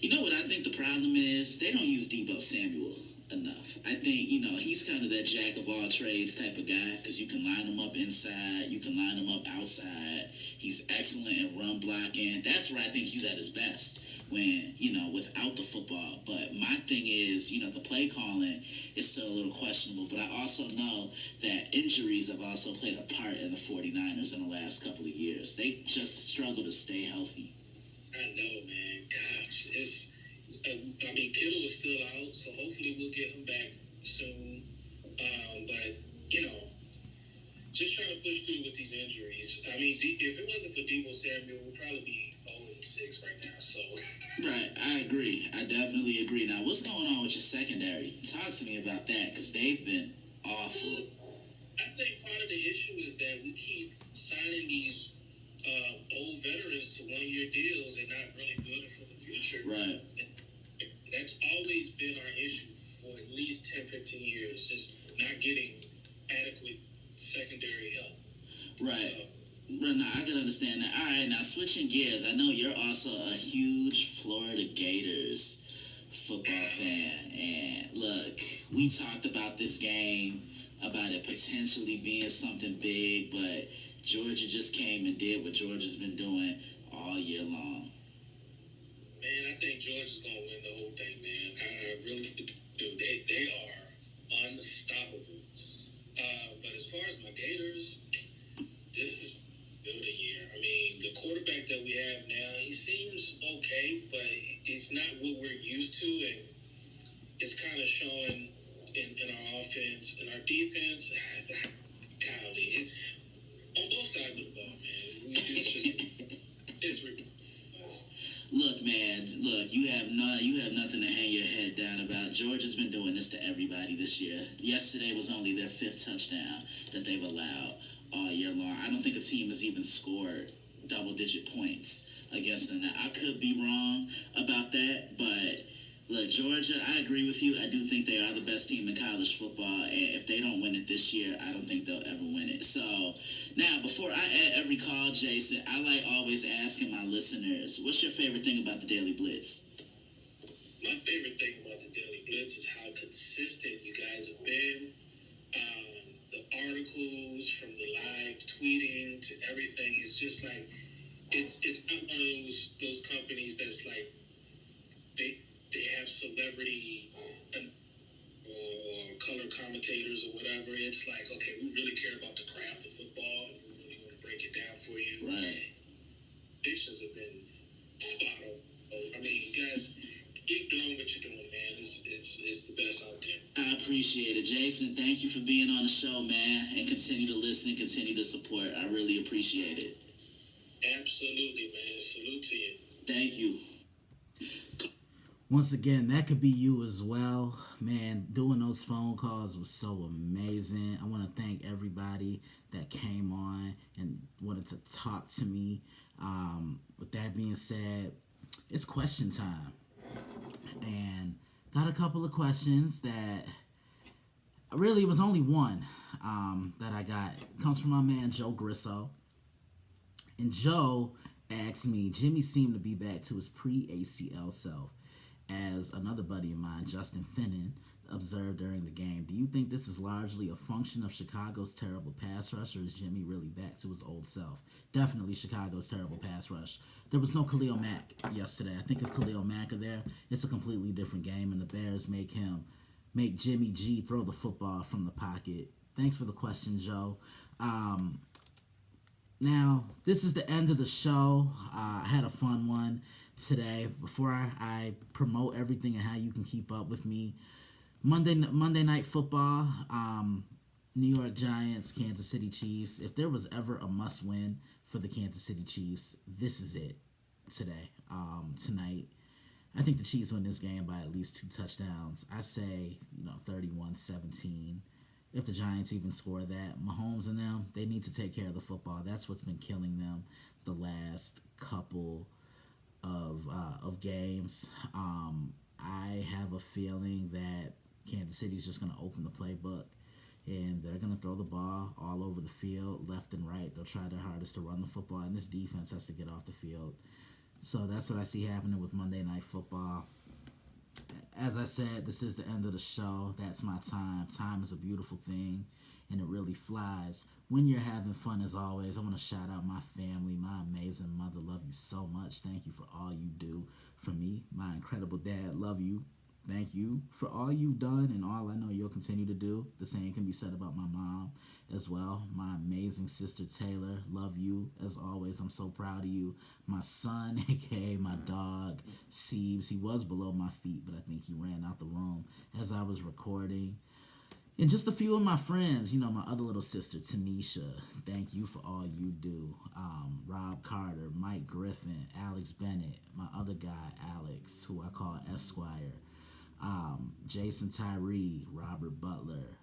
You know what I think the problem is? They don't use Deebo Samuel enough. I think, he's kind of that jack of all trades type of guy because you can line him up inside, you can line him up outside. He's excellent at run blocking. That's where I think he's at his best when, without the football. But my thing is, the play calling is still a little questionable. But I also know that injuries have also played a part in the 49ers in the last couple of years. They just struggle to stay healthy. I know, man. Gosh, Kittle is still out, so hopefully we'll get him back soon. But just trying to push through with these injuries. If it wasn't for Deebo Samuel, we'd probably be 0-6 right now. So. Right, I agree. I definitely agree. Now, what's going on with your secondary? Talk to me about that because they've been awful. I think part of the issue is that we keep signing these old veterans to one-year deals and not really building for the future. Right. That's always been our issue for at least 10, 15 years, just not getting adequate secondary help. Right. But no, I can understand that. All right, now switching gears, I know you're also a huge Florida Gators football fan. And look, we talked about this game, about it potentially being something big, but Georgia just came and did what Georgia's been doing all year long. Man, I think Georgia's going to win the whole thing, man. I really do. They are unstoppable. But as far as my Gators, this is building year. The quarterback that we have now, he seems okay, but it's not what we're used to, and it's kind of showing in our offense and our defense. Golly, on both sides of the ball, man. It's ridiculous. Look, man, you have nothing to hang your head down about. Georgia's been doing this to everybody this year. Yesterday was only their 5th touchdown that they've allowed all year long. I don't think a team has even scored double-digit points against them. Now, I could be wrong about that, but look, Georgia, I agree with you. I do think they are the best team in college football, and if they don't win it this year, I don't think they'll ever win it. So, now, before I end every call, Jason, I like always asking my listeners, what's your favorite thing about the Daily Blitz? My favorite thing about the Daily Blitz is how consistent you guys have been. The articles, from the live tweeting to everything, it's just like it's not one of those companies that's like they have celebrity or color commentators or whatever. It's like, okay, we really care about the craft of football and we really want to break it down for you. Right. Predictions have been spot on. Guys, keep doing what you're doing, man. It's the best out there. I appreciate it. Jason, thank you for being on the show, man, and continue to listen, continue to support. I really appreciate it. Absolutely, man. Salute to you. Thank you. Once again, that could be you as well. Man, doing those phone calls was so amazing. I want to thank everybody that came on and wanted to talk to me. With that being said, it's question time. And got a couple of questions that really was only one that I got. It comes from my man Joe Grisso. And Joe asked me, Jimmy seemed to be back to his pre-ACL self, as another buddy of mine, Justin Finnan, observed during the game. Do you think this is largely a function of Chicago's terrible pass rush, or is Jimmy really back to his old self? Definitely Chicago's terrible pass rush. There was no Khalil Mack yesterday. I think if Khalil Mack are there, it's a completely different game, and the Bears make Jimmy G throw the football from the pocket. Thanks for the question, Joe. Now, this is the end of the show. I had a fun one today. Before I promote everything and how you can keep up with me, Monday Night Football, New York Giants, Kansas City Chiefs. If there was ever a must win for the Kansas City Chiefs, this is it today, tonight. I think the Chiefs win this game by at least 2 touchdowns. I say, 31-17. If the Giants even score that, Mahomes and them, they need to take care of the football. That's what's been killing them the last couple of games. I have a feeling that Kansas City's just going to open the playbook and they're going to throw the ball all over the field, left and right. They'll try their hardest to run the football, and this defense has to get off the field. So that's what I see happening with Monday Night Football. As I said, this is the end of the show. That's my time. Time is a beautiful thing, and it really flies. When you're having fun, as always, I want to shout out my family, my amazing mother. Love you so much. Thank you for all you do for me. My incredible dad, love you. Thank you for all you've done and all I know you'll continue to do. The same can be said about my mom as well. My amazing sister Taylor, love you as always. I'm so proud of you. My son, aka my dog, Siebes, he was below my feet, but I think he ran out the room as I was recording. And just a few of my friends, my other little sister, Tanisha, thank you for all you do. Rob Carter, Mike Griffin, Alex Bennett, my other guy, Alex, who I call Esquire, Jason Tyree, Robert Butler,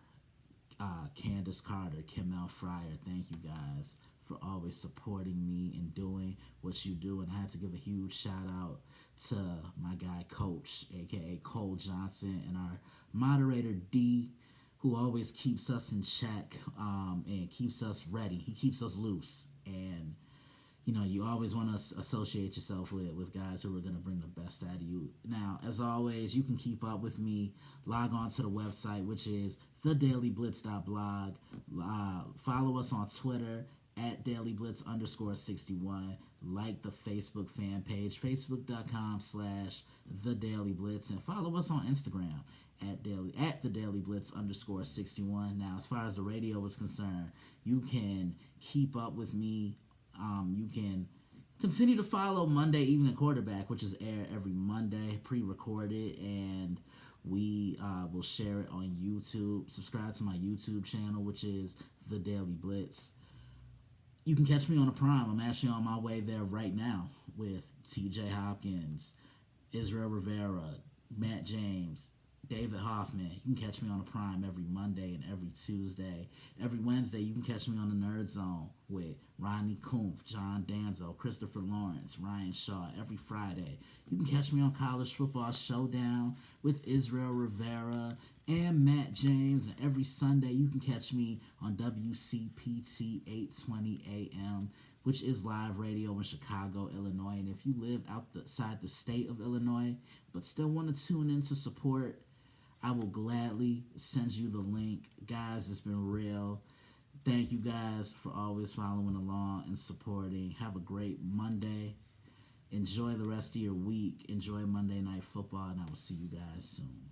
Candace Carter, Kimmel Fryer, thank you guys for always supporting me and doing what you do. And I had to give a huge shout out to my guy, Coach, aka Cole Johnson, and our moderator, D, who always keeps us in check and keeps us ready. He keeps us loose. And, you always want to associate yourself with guys who are going to bring the best out of you. Now, as always, you can keep up with me. Log on to the website, which is thedailyblitz.blog. Follow us on Twitter at dailyblitz_61. Like the Facebook fan page, facebook.com/thedailyblitz. And follow us on Instagram at thedailyblitz_61. Now, as far as the radio is concerned, you can keep up with me. You can continue to follow Monday Evening Quarterback, which is aired every Monday, pre-recorded, and we will share it on YouTube. Subscribe to my YouTube channel, which is The Daily Blitz. You can catch me on a Prime. I'm actually on my way there right now with TJ Hopkins, Israel Rivera, Matt James, David Hoffman. You can catch me on a Prime every Monday and every Tuesday. Every Wednesday, you can catch me on the Nerd Zone with Ronnie Kumpf, John Danzo, Christopher Lawrence, Ryan Shaw. Every Friday, you can catch me on College Football Showdown with Israel Rivera and Matt James. And every Sunday, you can catch me on WCPT 820 AM, which is live radio in Chicago, Illinois. And if you live outside the state of Illinois, but still want to tune in to support, I will gladly send you the link. Guys, it's been real. Thank you guys for always following along and supporting. Have a great Monday. Enjoy the rest of your week. Enjoy Monday Night Football, and I will see you guys soon.